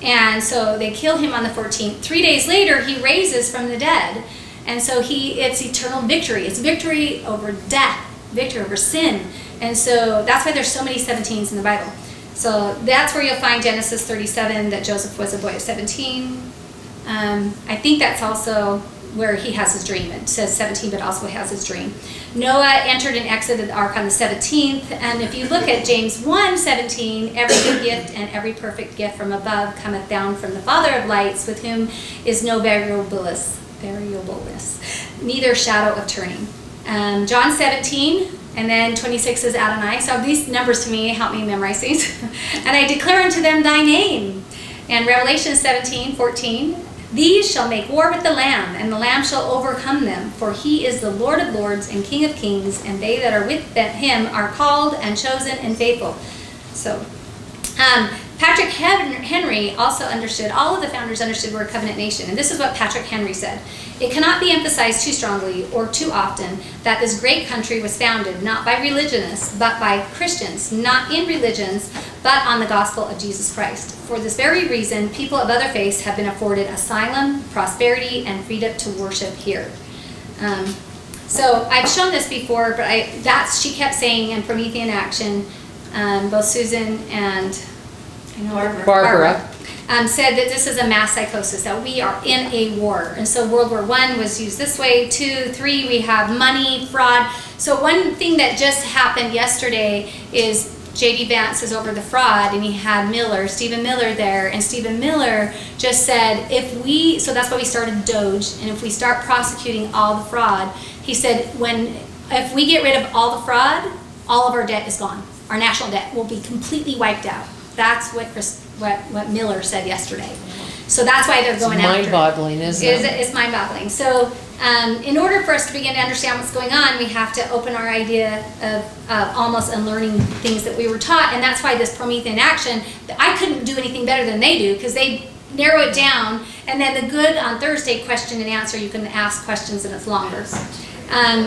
And so they kill him on the 14th. 3 days later, he raises from the dead. And so it's eternal victory. It's victory over death, victory over sin. And so that's why there's so many 17s in the Bible. So that's where you'll find Genesis 37, that Joseph was a boy of 17. I think that's also where he has his dream. It says 17, but also has his dream. Noah entered and exited the ark on the 17th. And if you look at James 1:17, every good gift and every perfect gift from above cometh down from the Father of lights, with whom is no variableness, neither shadow of turning. John 17, and then 26 is Adonai. So these numbers to me help me memorize these. And I declare unto them thy name. And Revelation 17:14, these shall make war with the Lamb, and the Lamb shall overcome them. For he is the Lord of lords and King of kings, and they that are with him are called and chosen and faithful. So, Patrick Henry also understood, all of the founders understood we're a covenant nation. And this is what Patrick Henry said. It cannot be emphasized too strongly or too often that this great country was founded not by religionists, but by Christians, not in religions, but on the gospel of Jesus Christ. For this very reason, people of other faiths have been afforded asylum, prosperity, and freedom to worship here. So I've shown this before, but she kept saying in Promethean Action, both Susan and Barbara said that this is a mass psychosis, that we are in a war. And so World War I was used this way. 2, 3, we have money, fraud. So one thing that just happened yesterday is J.D. Vance is over the fraud, and he had Stephen Miller there, and Stephen Miller just said, so that's why we started Doge, and if we start prosecuting all the fraud, he said, if we get rid of all the fraud, all of our debt is gone. Our national debt will be completely wiped out. That's what Miller said yesterday. So that's why they're going after it. It's mind-boggling, isn't it? It's mind-boggling. So in order for us to begin to understand what's going on, we have to open our idea of almost unlearning things that we were taught. And that's why this Promethean Action, I couldn't do anything better than they do, because they narrow it down. And then the good on Thursday question and answer, you can ask questions and it's longer.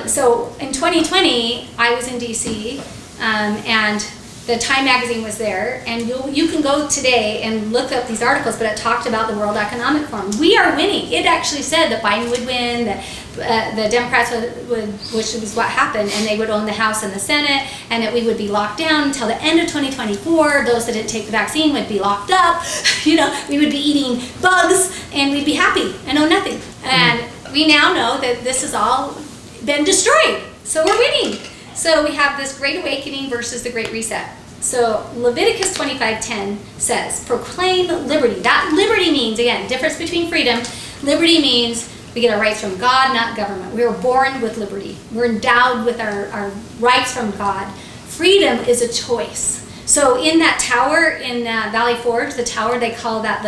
So in 2020, I was in DC, and the Time magazine was there, and you can go today and look up these articles, but it talked about the World Economic Forum. We are winning. It actually said that Biden would win, that the Democrats would, which was what happened, and they would own the House and the Senate, and that we would be locked down until the end of 2024. Those that didn't take the vaccine would be locked up. We would be eating bugs, and we'd be happy and own nothing. And we now know that this has all been destroyed. So we're winning. So we have this Great Awakening versus the Great Reset. So Leviticus 25:10 says, proclaim liberty. That liberty means, again, difference between freedom. Liberty means we get our rights from God, not government. We were born with liberty. We're endowed with our rights from God. Freedom is a choice. So in that tower in Valley Forge, the tower, they call that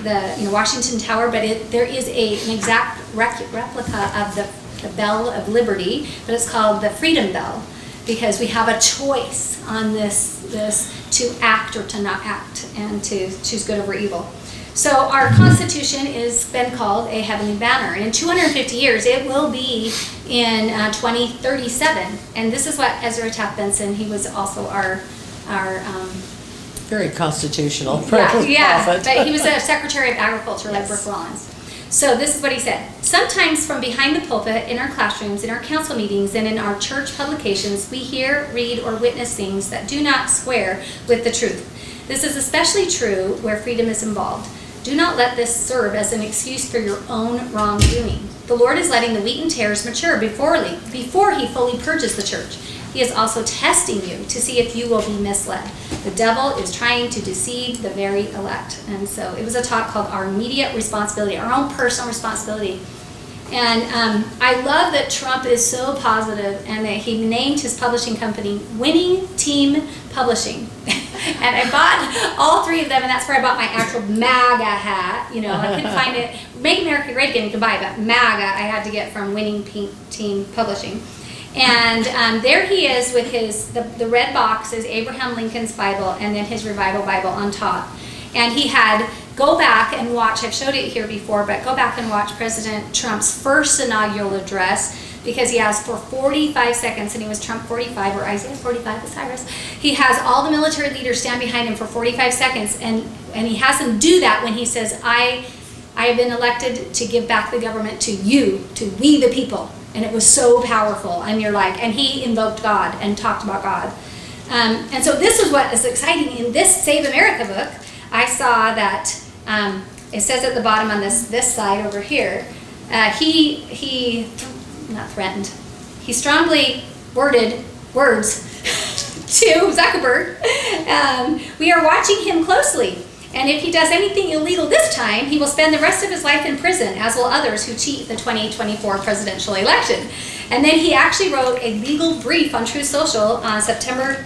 the Washington Tower, but there is an exact replica of the Bell of Liberty, but it's called the Freedom Bell, because we have a choice on this to act or to not act, and to choose good over evil. So our Constitution has been called a heavenly banner, and in 250 years it will be in 2037. And this is what Ezra Taft Benson, he was also our Very constitutional. yeah, prophet. but he was a Secretary of Agriculture like Brooke Rollins. So this is what he said. Sometimes from behind the pulpit, in our classrooms, in our council meetings, and in our church publications, we hear, read, or witness things that do not square with the truth. This is especially true where freedom is involved. Do not let this serve as an excuse for your own wrongdoing. The Lord is letting the wheat and tares mature before he fully purges the church. He is also testing you to see if you will be misled. The devil is trying to deceive the very elect. And so it was a talk called Our Immediate Responsibility, Our Own Personal Responsibility. And I love that Trump is so positive, and that he named his publishing company Winning Team Publishing. And I bought all 3 of them, and that's where I bought my actual MAGA hat. You know, I couldn't find it. Make America Great Again, you can buy it, but MAGA I had to get from Winning Pink Team Publishing. And there he is with the red box is Abraham Lincoln's Bible, and then his Revival Bible on top. And he had, go back and watch, I've showed it here before, but go back and watch President Trump's first inaugural address, because he has for 45 seconds, and he was Trump 45, or Isaiah 45 with Cyrus. He has all the military leaders stand behind him for 45 seconds, and he has them do that when he says, I have been elected to give back the government to you, to we the people. And it was so powerful, and you're like, and he invoked God and talked about God. And so this is what is exciting in this Save America book. I saw that it says at the bottom on this side over here, he not threatened, he strongly worded words to Zuckerberg. We are watching him closely, and if he does anything illegal this time, he will spend the rest of his life in prison, as will others who cheat the 2024 presidential election. And then he actually wrote a legal brief on Truth Social on September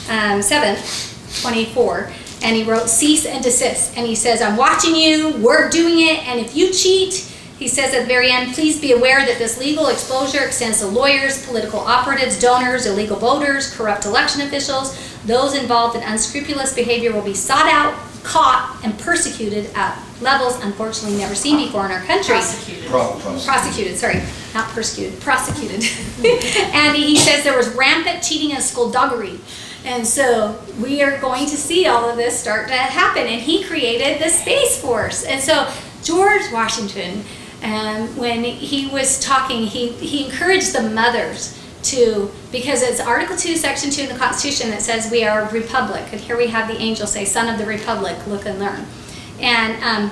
7th, 24. And he wrote cease and desist. And he says, I'm watching you, we're doing it, and if you cheat, he says at the very end, please be aware that this legal exposure extends to lawyers, political operatives, donors, illegal voters, corrupt election officials. Those involved in unscrupulous behavior will be sought out, caught, and persecuted at levels unfortunately never seen before in our country. Prosecuted, sorry, not persecuted, prosecuted. And he says there was rampant cheating and skullduggery. And so we are going to see all of this start to happen. And he created the Space Force. And so George Washington, when he was talking, he encouraged the mothers to, because it's Article 2, Section 2 in the Constitution that says we are a republic. And here we have the angel say, son of the republic, look and learn. And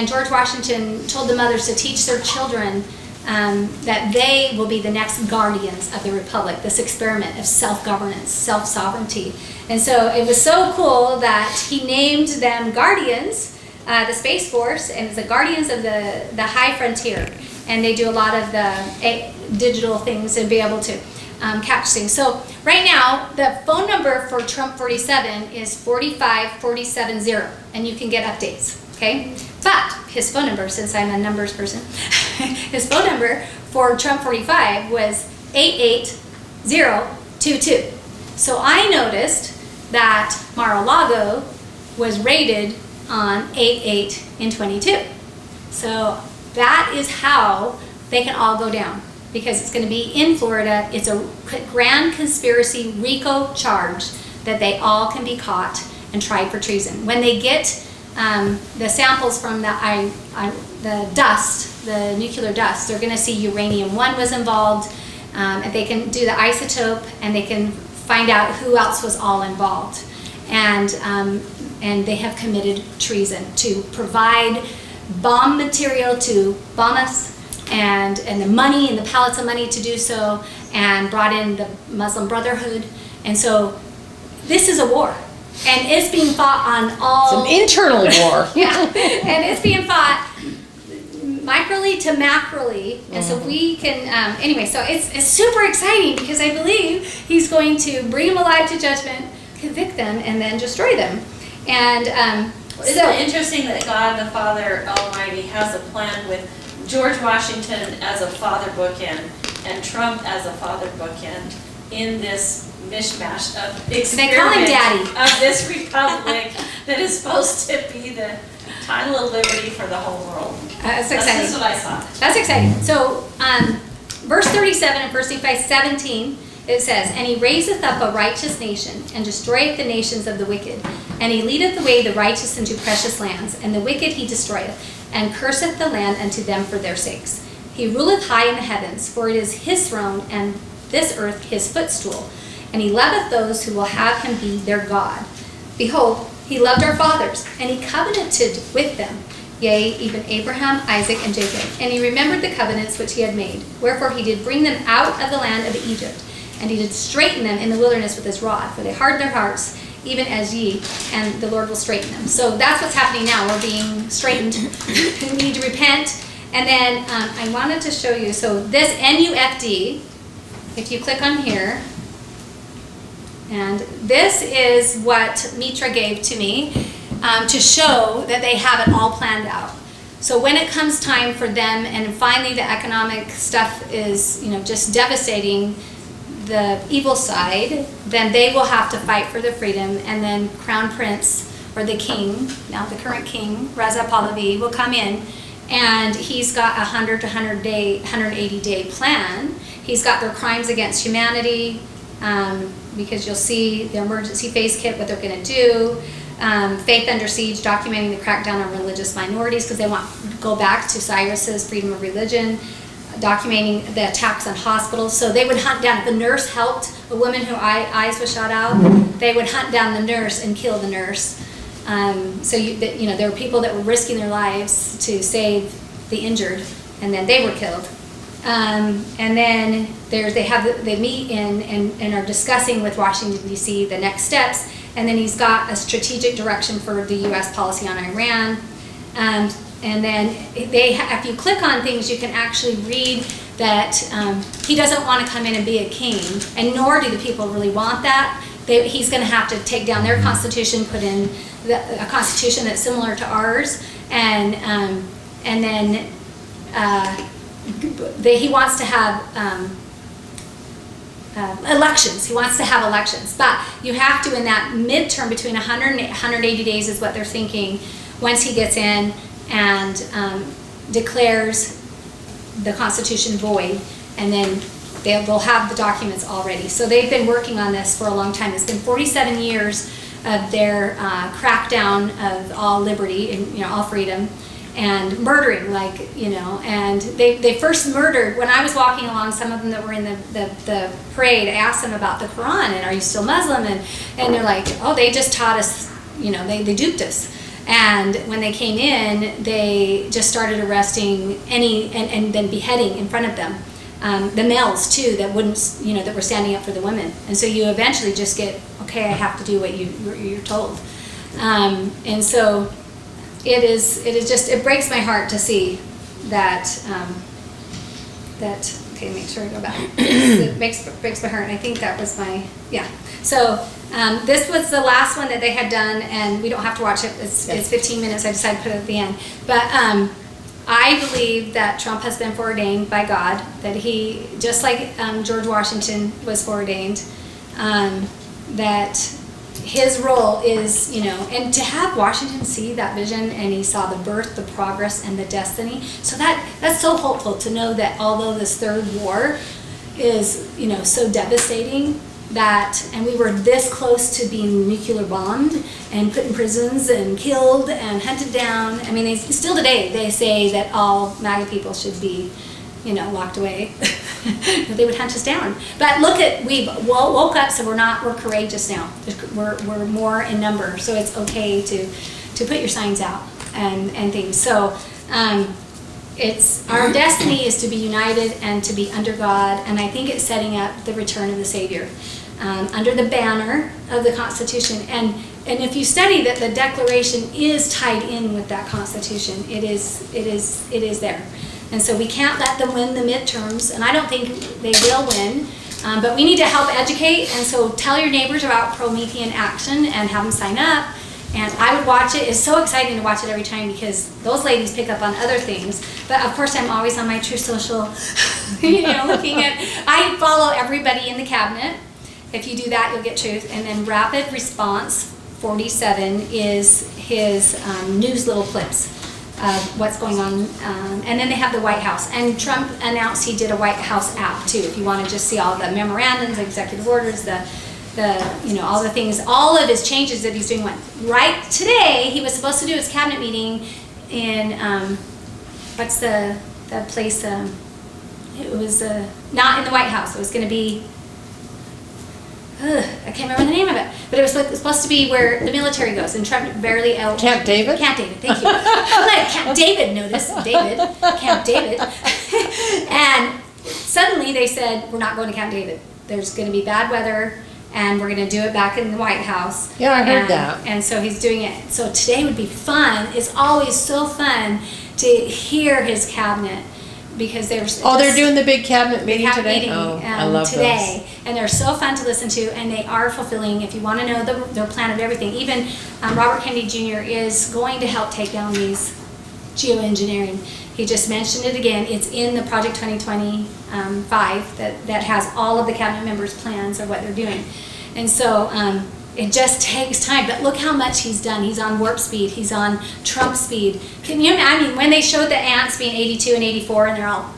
George Washington told the mothers to teach their children that they will be the next guardians of the republic, this experiment of self-governance, self-sovereignty. And so it was so cool that he named them guardians, the Space Force, and it's the guardians of the high frontier. And they do a lot of the digital things and be able to catch things. So right now, the phone number for Trump 47 is 45470, and you can get updates, okay? But his phone number, since I'm a numbers person, his phone number for Trump 45 was 88022. So I noticed that Mar-a-Lago was rated on 88 and 22. So that is how they can all go down, because it's going to be in Florida. It's a grand conspiracy RICO charge that they all can be caught and tried for treason. When they get the samples from the dust, the nuclear dust, they're going to see uranium-1 was involved, and they can do the isotope, and they can find out who else was all involved. And they have committed treason to provide bomb material to bomb us, and the money and the pallets of money to do so, and brought in the Muslim Brotherhood. And so this is a war. And it's being fought on all... It's an internal war. Yeah, and it's being fought microly to macroly. And so we can... anyway, so it's super exciting, because I believe he's going to bring them alive to judgment, convict them, and then destroy them. And Isn't it interesting that God the Father Almighty has a plan with George Washington as a father bookend and Trump as a father bookend in this mishmash of They call him Daddy. of this republic that is supposed to be the title of liberty for the whole world. that's exciting. That's what I saw. That's exciting. So, verse 37 in 1 Nephi 17, it says, and he raiseth up a righteous nation, and destroyeth the nations of the wicked. And he leadeth away the righteous into precious lands, and the wicked he destroyeth, and curseth the land unto them for their sakes. He ruleth high in the heavens, for it is his throne, and this earth his footstool. And he loveth those who will have him be their God. Behold, he loved our fathers, and he covenanted with them, yea, even Abraham, Isaac, and Jacob. And he remembered the covenants which he had made. Wherefore he did bring them out of the land of Egypt, and he did straighten them in the wilderness with his rod, for they hardened their hearts, even as ye, and the Lord will straighten them. So that's what's happening now. We're being straightened. We need to repent. And then I wanted to show you, so this NUFD, if you click on here, And this is what Mitra gave to me to show that they have it all planned out. So when it comes time for them, and finally the economic stuff is, just devastating the evil side, then they will have to fight for their freedom, and then Crown Prince, or the king, now the current king, Reza Pahlavi, will come in, and he's got a 100 to 180 day plan. He's got their crimes against humanity, because you'll see the emergency phase kit, what they're going to do. Faith Under Siege, documenting the crackdown on religious minorities, because they want to go back to Cyrus's freedom of religion. Documenting the attacks on hospitals. So they would hunt down, if a nurse helped a woman whose eyes was shot out, they would hunt down the nurse and kill the nurse. There were people that were risking their lives to save the injured, and then they were killed. And then they meet and are discussing with Washington, D.C. the next steps, and then he's got a strategic direction for the U.S. policy on Iran. And then if you click on things, you can actually read that he doesn't want to come in and be a king, and nor do the people really want that. He's going to have to take down their constitution, put in a constitution that's similar to ours, and then he wants to have elections. He wants to have elections, but you have to, in that midterm between 100 and 180 days is what they're thinking, once he gets in and declares the Constitution void, and then they'll have the documents already. So they've been working on this for a long time. It's been 47 years of their crackdown of all liberty and all freedom, and murdering, and they first murdered, when I was walking along, some of them that were in the parade, I asked them about the Quran, and are you still Muslim? And they're like, oh, they just taught us, they duped us. And when they came in, they just started arresting and then beheading in front of them. The males too, that wouldn't, that were standing up for the women. And so you eventually just get, okay, I have to do what you're told. And so it breaks my heart to see that, okay, make sure I go back. It breaks my heart, and I think that was So this was the last one that they had done, and we don't have to watch it. It's 15 minutes. I decided to put it at the end. But I believe that Trump has been foreordained by God, that he, just like George Washington was foreordained, that his role is, and to have Washington see that vision, and he saw the birth, the progress, and the destiny. So that's so hopeful to know that although this third war is, so devastating, and we were this close to being nuclear bombed and put in prisons and killed and hunted down. I mean, still today they say that all MAGA people should be, locked away. They would hunt us down. But look we've woke up, so we're courageous now. We're more in number, so it's okay to put your signs out and things. So it's our destiny is to be united and to be under God, and I think it's setting up the return of the Savior. Under the banner of the Constitution, and if you study that, the Declaration is tied in with that Constitution. It is there, and so we can't let them win the midterms, and I don't think they will win. But we need to help educate, and so tell your neighbors about Promethean Action and have them sign up. And I would watch it. It's so exciting to watch it every time, because those ladies pick up on other things. But of course, I'm always on my True Social, looking at. I follow everybody in the cabinet. If you do that, you'll get truth. And then Rapid Response 47 is his news little clips of what's going on. And then they have the White House. And Trump announced he did a White House app too. If you want to just see all the memorandums, executive orders, all the things, all of his changes that he's doing. Right today, he was supposed to do his cabinet meeting in, what's the place? It was not in the White House. It was going to be, I can't remember the name of it, but it was supposed to be where the military goes, and Trump barely out. Camp David? Camp David, thank you. I'm like, Camp David, notice, Camp David. And suddenly they said, we're not going to Camp David. There's going to be bad weather, and we're going to do it back in the White House. Yeah, I heard that. And so he's doing it. So today would be fun. It's always so fun to hear his cabinet because there's Oh, they're doing the big cabinet meeting have today? meeting I love today, and they're so fun to listen to, and they are fulfilling. If you want to know their plan of everything, even Robert Kennedy Jr. is going to help take down these geoengineering. He just mentioned it again. It's in the Project 2025 that has all of the cabinet members' plans of what they're doing, and so it just takes time. But look how much he's done. He's on warp speed. He's on Trump speed. Can you? I mean, when they showed the ants being 82 and 84, and they're all,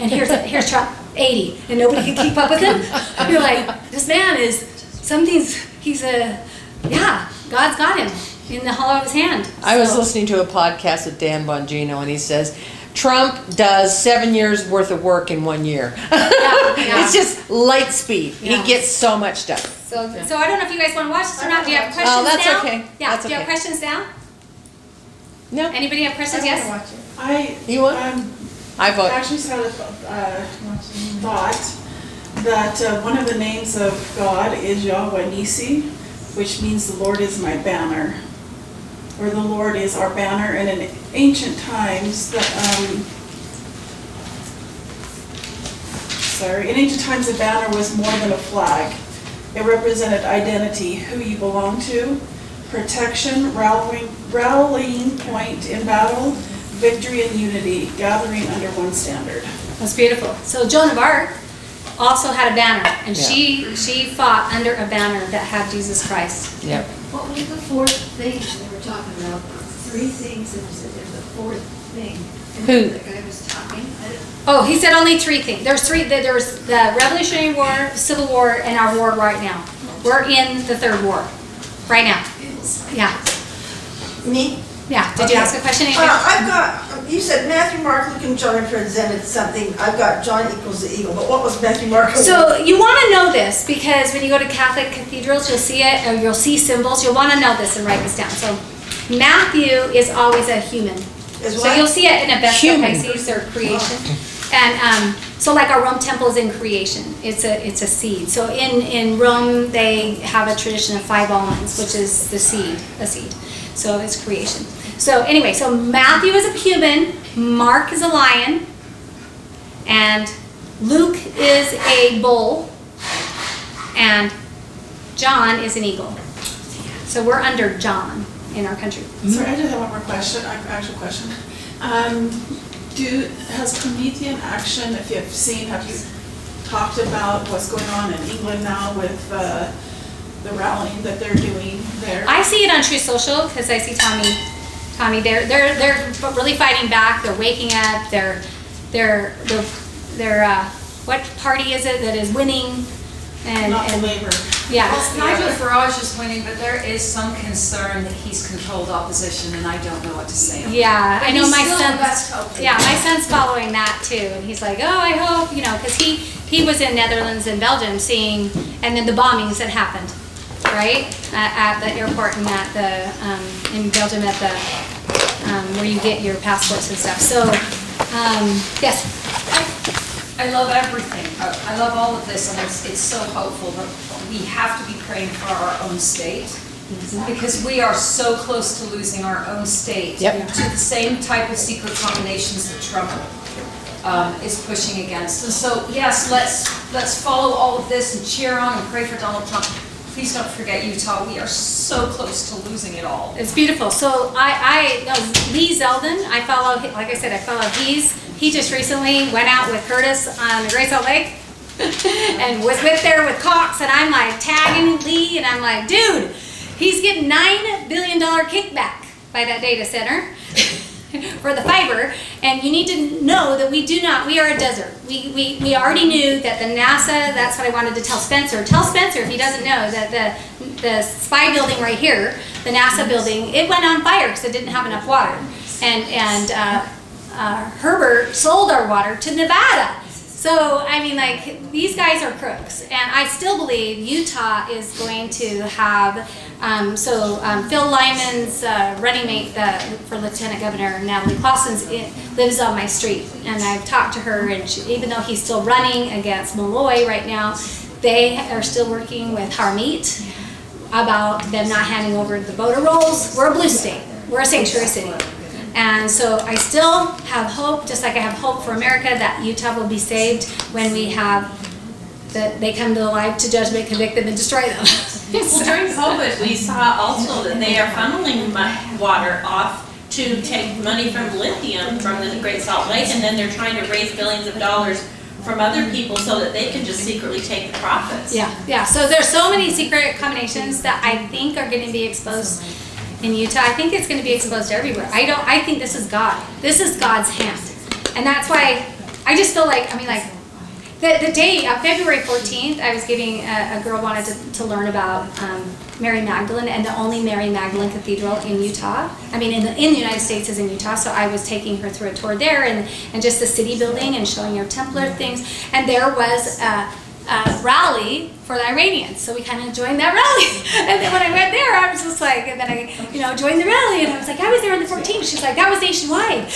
and here's Trump 80, and nobody can keep up with him. You're like, this man is God's got him in the hollow of his hand. I was listening to a podcast with Dan Bongino, and he says, Trump does 7 years worth of work in 1 year. Yeah. It's just light speed. Yeah. He gets so much done. So I don't know if you guys want to watch this or not. Do you have questions Oh, that's now? okay. Yeah. That's Do you have okay. questions now? No? Anybody have questions? Yes. You want? I vote. actually had a thought that one of the names of God is Yahweh Nisi, which means the Lord is my banner, or the Lord is our banner. And in ancient times, the banner was more than a flag. It represented identity, who you belong to, protection, rallying point in battle, victory and unity, gathering under one standard. That's beautiful. So Joan of Arc also had a banner, and Yeah. she fought under a banner that had Jesus Christ. Yep. What was the fourth thing they were talking about? Three things, and there's a fourth thing. And Who? the guy was talking. Oh, he said only three things. There's three. There was the Revolutionary War, Civil War, and our war right now. We're in the third war right now. Yeah. Me? Yeah. Did you ask a question? Amy? I've got, you said Matthew, Mark, Luke, and John represented something. I've got John equals the eagle, but what was Matthew, Mark? So you want to know this because when you go to Catholic cathedrals, you'll see it, or you'll see symbols. You'll want to know this and write this down. So Matthew is always a human. Is So what? you'll see it in a Vesta Human. Pisces or creation. And so like our Rome temple is in creation. It's a seed. So in Rome they have a tradition of 5 almonds, which is the seed, a seed. So it's creation. So anyway, so Matthew is a human, Mark is a lion, and Luke is a bull, and John is an eagle. So we're under John in our country. Sorry, I did have one more question, actual question. Has Promethean Action, if you've seen, have you talked about what's going on in England now with the rallying that they're doing there? I see it on True Social because I see Tami, they're really fighting back. They're waking up. They're what party is it that is winning? Not the Labour. Yeah. Well, Nigel Farage is winning, but there is some concern that he's controlled opposition, and I don't know what to say. Yeah, But I know he's my still son. the best hope. Yeah, my son's following that too, and he's like, oh, I hope, because he was in Netherlands and Belgium seeing, and then the bombings that happened, right, at the airport and at the in Belgium at the where you get your passports and stuff. So, yes. I love everything. I love all of this, and it's so hopeful, but we have to be praying for our own state, because we are so close to losing our own state Yep. to the same type of secret combinations that Trump is pushing against. And so, yes, let's follow all of this and cheer on and pray for Donald Trump. Please don't forget Utah. We are so close to losing it all. It's beautiful. So I know Lee Zeldin. I follow, like I said, he just recently went out with Curtis on the Great Salt Lake and was there with Cox, and I'm like tagging Lee, and I'm like, dude, he's getting $9 billion kickback by that data center for the fiber, and you need to know that we are a desert. We already knew that the NASA, that's what I wanted to tell Spencer. Tell Spencer, if he doesn't know, that the spy building right here, the NASA building, it went on fire because it didn't have enough water. And Herbert sold our water to Nevada. So, I mean, like, these guys are crooks. And I still believe Utah is going to have, Phil Lyman's running mate for Lieutenant Governor, Natalie Clausen's, lives on my street. And I've talked to her, and even though he's still running against Malloy right now, they are still working with Harmeet about them not handing over the voter rolls. We're a blue state. We're a sanctuary city. And so I still have hope, just like I have hope for America, that Utah will be saved when we have, that they come to life to judgment, convict them, and destroy them. Well, during COVID, we saw also that they are funneling water off to take money from lithium from the Great Salt Lake, and then they're trying to raise billions of dollars from other people so that they can just secretly take the profits. Yeah. So there's so many secret combinations that I think are going to be exposed in Utah. I think it's going to be exposed everywhere. I think this is God. This is God's hand. And that's why I just feel like, the day, February 14th, I was giving, a girl wanted to learn about Mary Magdalene, and the only Mary Magdalene Cathedral in Utah. In the United States is in Utah, so I was taking her through a tour there and just the city building and showing her Templar things. And there was a rally for the Iranians, so we kind of joined that rally. And then when I went there, I was just like, and then I joined the rally, and I was like, I was there on the 14th. She's like, that was nationwide.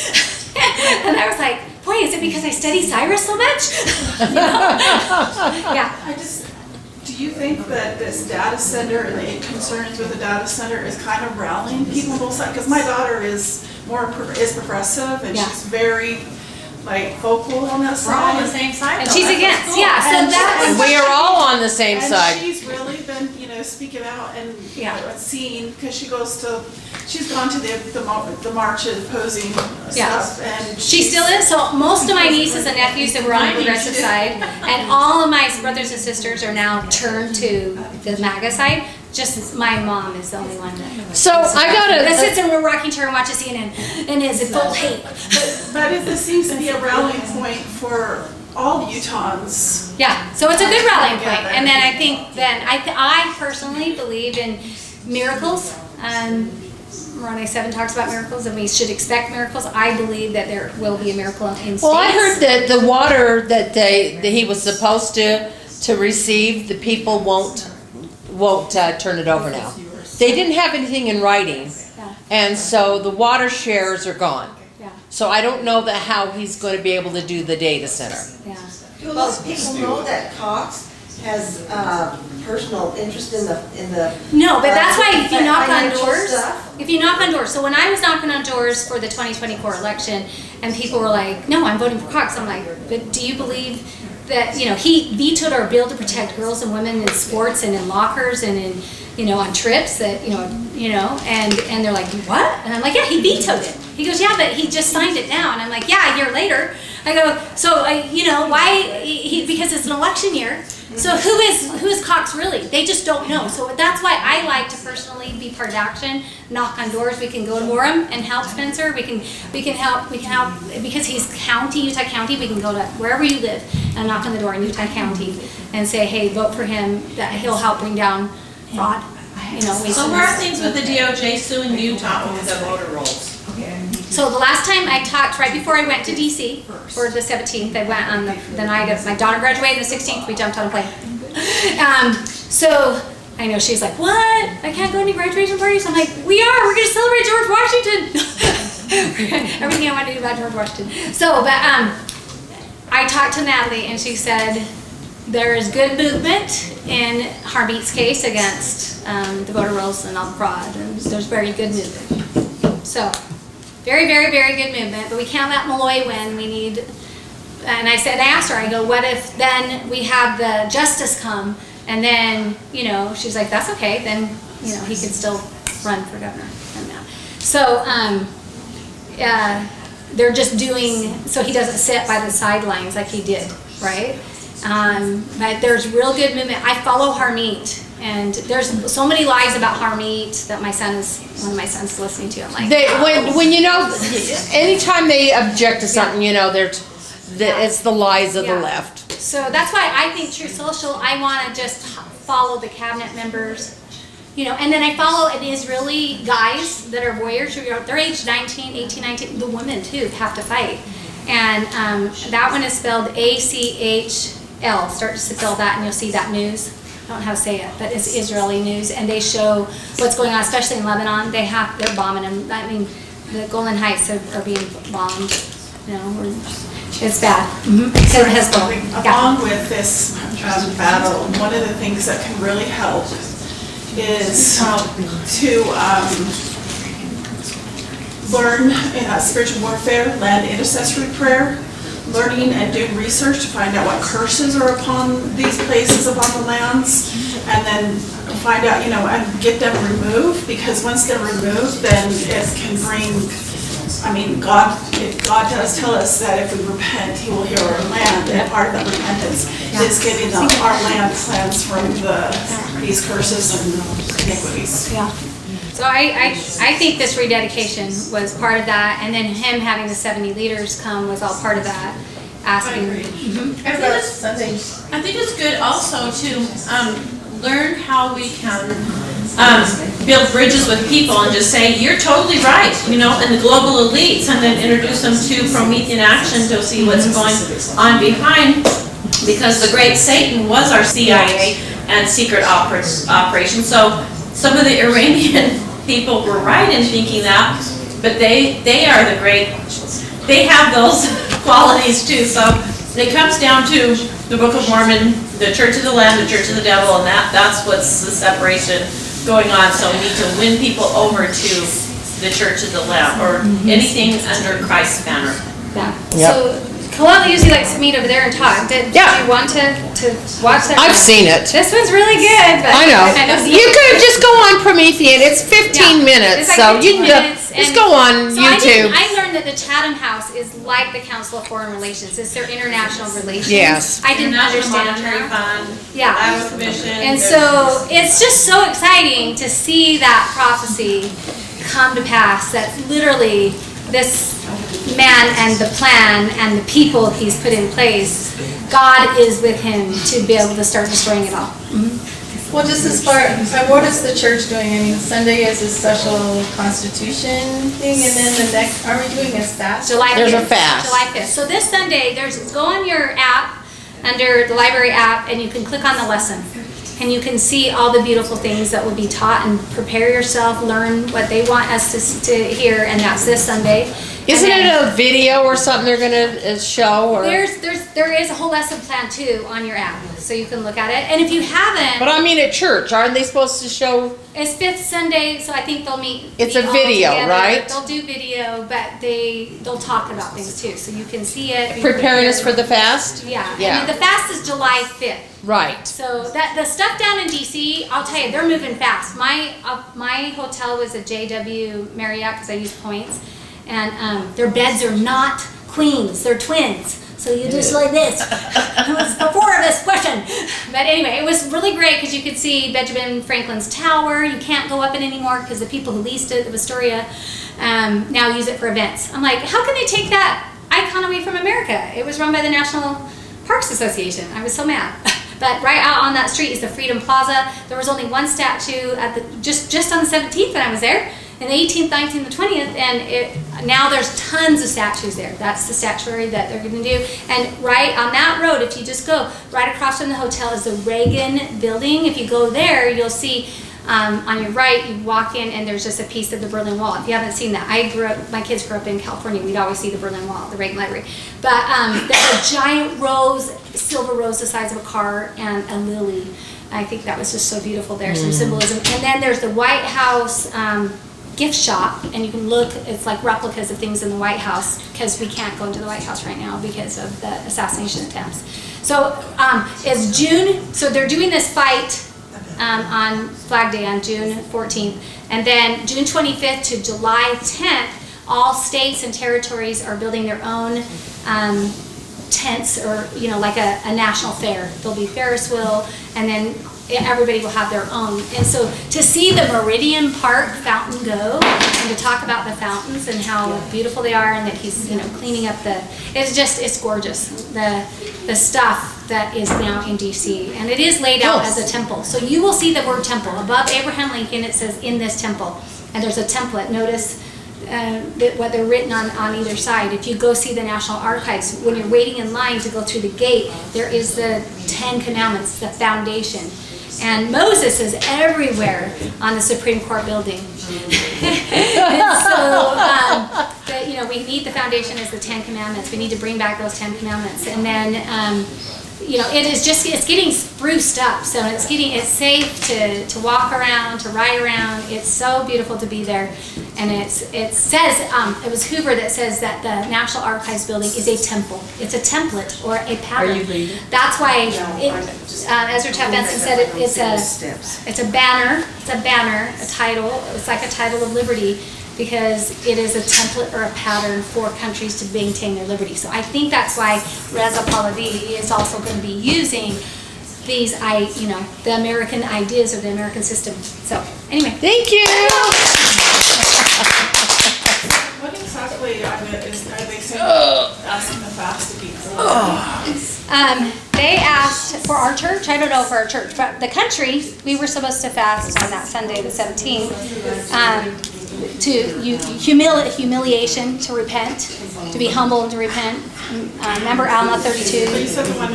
And I was like, boy, is it because I study Cyrus so much? Yeah. Do you think that this data center and the concerns with the data center is kind of rallying people on both sides? Because my daughter is progressive, and Yeah. she's very vocal on that We're side. all on the same side. And though. she's That's against, what's yeah. So And that was We are all on the same And side. she's really been, speaking out and Yeah. seeing, because she's gone to the march opposing Yeah. stuff, and She still is. So most of my nieces and nephews that were on the progressive side, and all of my brothers and sisters are now turned to the MAGA side. Just my mom is the only one that. So I That sits got in a rocking chair and watches CNN and is full hate. But this seems to be a rallying point for all Utahns. Yeah. So it's a good rallying point. And then I think I personally believe in miracles. Moroni 7 talks about miracles, and we should expect miracles. I believe that there will be a miracle in states. Well, I heard that the water that he was supposed to receive, the people won't turn it over now. They didn't have anything in writing, Yeah. and so the water shares are gone. Yeah. So I don't know how he's going to be able to do the data center. Yeah. Do a lot of people know that Cox has personal interest in the? No, but that's why if you knock on financial doors, stuff? so when I was knocking on doors for the 2024 election, and people were like, no, I'm voting for Cox, I'm like, but do you believe that, he vetoed our bill to protect girls and women in sports and in lockers and in, on trips that, and they're like, what? And I'm like, yeah, he vetoed it. He goes, yeah, but he just signed it now. And I'm like, yeah, a year later. I go, so, why, because it's an election year. So who is Cox really? They just don't know. So that's why I like to personally be part of action, knock on doors. We can go to Warren and help Spencer. We can help because he's Utah County. We can go to wherever you live and knock on the door in Utah County and say, hey, vote for him. That he'll help bring down fraud. So where are things with the DOJ suing Utah over the voter rolls? So the last time I talked, right before I went to DC for the 17th, I went on the night of my daughter graduated, the 16th, we jumped on a plane. So I know she's like, what? I can't go to any graduation parties? I'm like, we're going to celebrate George Washington. Everything I want to do about George Washington. So, but I talked to Natalie, and she said there is good movement in Harmeet's case against the voter rolls and all the fraud, and there's very good movement. So, very, very, very good movement, but we can't let Malloy win. We need, and I asked her, I go, what if then we have the justice come, and then, she's like, that's okay, then, he could still run for governor. So, they're just doing, so he doesn't sit by the sidelines like he did, right? But there's real good movement. I follow Harmeet, and there's so many lies about Harmeet that one of my sons is listening to. I'm like, When anytime they object to something, it's the lies of the left. So that's why I think True Social, I want to just follow the cabinet members, and then I follow an Israeli guys that are warriors. They're age 19, 18, 19. The women too have to fight, and that one is spelled ACHL. Start to spell that, and you'll see that news. I don't know how to say it, but it's Israeli news, and they show what's going on, especially in Lebanon. They're bombing them. I mean, the Golan Heights are being bombed. It's bad. So Hezbollah. along with this battle, one of the things that can really help is to learn spiritual warfare, land intercessory prayer, learning and doing research to find out what curses are upon these places, upon the lands, and then find out, and get them removed, because once they're removed, then it can bring, God does tell us that if we repent, He will heal our land, and part of that repentance is getting our land cleansed from these curses and iniquities. Yeah. So I think this rededication was part of that, and then him having the 70 leaders come was all part of that. Asking. I think it's good also to learn how we can build bridges with people and just say, you're totally right, and the global elites, and then introduce them to Promethean action to see what's going on behind, because the great Satan was our CIA and secret operation. So some of the Iranian people were right in thinking that, but they are the great, they have those qualities too. So it comes down to the Book of Mormon, the Church of the Lamb, the Church of the Devil, and that's what's the separation going on. So we need to win people over to the Church of the Lamb, or anything under Christ's banner. Yeah. Yep. So Kalala usually likes to meet over there and talk. Did you want to watch that? I've seen it. This one's really good. But I know. You could just go on Promethean. It's 15 minutes, It's like so you 15 can minutes, just and go on so YouTube. I learned that the Chatham House is like the Council of Foreign Relations. It's their international relations. Yes. I didn't International understand Monetary that. Fund, Yeah. Iowa Commission. And so it's just so exciting to see that prophecy come to pass, that literally this man and the plan and the people he's put in place, God is with him to be able to start destroying it all. Well, just as far, what is the church doing? Sunday is a special constitution thing, and then the next, are we doing a fast? July 5th. There's a fast. July 5th. So this Sunday, go on your app, under the library app, and you can click on the lesson. And you can see all the beautiful things that will be taught, and prepare yourself, learn what they want us to hear, and that's this Sunday. Isn't it a video or something they're gonna show? Or There is a whole lesson plan too on your app, so you can look at it. And if you haven't, But I mean, at church, aren't they supposed to show? it's 5th Sunday, so I think they'll meet. It's a all video, together. right? They'll do video, but they'll talk about things too, so you can see it. be Preparing us for prepared. the fast? Yeah. Yeah. And the fast is July 5th. Right. So that the stuff down in DC, I'll tell you, they're moving fast. My hotel was a JW Marriott because I use points, and their beds are not queens; they're twins. So you just like this. It was before this question, but anyway, it was really great because you could see Benjamin Franklin's tower. You can't go up it anymore because the people who leased it, the Astoria, now use it for events. I'm like, how can they take that icon away from America? It was run by the National Parks Association. I was so mad. But right out on that street is the Freedom Plaza. There was only one statue at the just on the 17th when I was there, and the 18th, 19th, the 20th, and now there's tons of statues there. That's the statuary that they're going to do. And right on that road, if you just go right across from the hotel, is the Reagan Building. If you go there, you'll see on your right, you walk in, and there's just a piece of the Berlin Wall. If you haven't seen that, my kids grew up in California. We'd always see the Berlin Wall, the Reagan Library. But there's a giant rose, silver rose the size of a car, and a lily. I think that was just so beautiful there, some symbolism. And then there's the White House gift shop, and you can look, it's like replicas of things in the White House, because we can't go into the White House right now because of the assassination attempts. So it's June, so they're doing this fight on Flag Day on June 14th, and then June 25th to July 10th, all states and territories are building their own tents, or like a national fair. There'll be Ferris wheel, and then everybody will have their own. And so to see the Meridian Park fountain go, and to talk about the fountains and how beautiful they are, and that he's cleaning up it's gorgeous, the stuff that is now in DC, and it is laid out as a temple. So you will see the word temple above Abraham Lincoln. It says in this temple, and there's a template. Notice what they're written on either side. If you go see the National Archives, when you're waiting in line to go through the gate, there is the 10 Commandments, the foundation. And Moses is everywhere on the Supreme Court building. And so, we need the foundation as the 10 Commandments. We need to bring back those 10 Commandments. And then, it's getting spruced up. So it's safe to walk around, to ride around. It's so beautiful to be there. And it says, it was Hoover that says that the National Archives building is a temple. It's a template or a pattern. Are you reading? That's why Ezra Taft Benson said it's a banner. It's a banner, a title. It's like a title of liberty, because it is a template or a pattern for countries to maintain their liberty. So I think that's why Reza Pahlavi is also going to be using these, the American ideas or the American system. So anyway. Thank you. What exactly are they saying, asking the fast to be? They asked for our church, I don't know for our church, but the country, we were supposed to fast on that Sunday, the 17th, to humiliation, to repent, to be humble and to repent. Remember Alma 32? So you said the one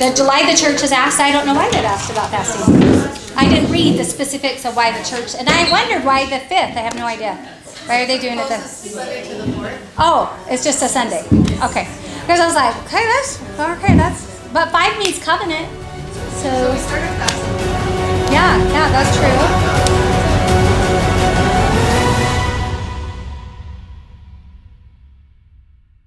in July the church has asked. I don't know why they've asked about fasting. I didn't read the specifics of why the church, and I wondered why the 5th. I have no idea. Why are they doing it then? Oh, it's just a Sunday. Okay. Because I was like, but 5 means covenant. So we started fasting. Yeah, that's true.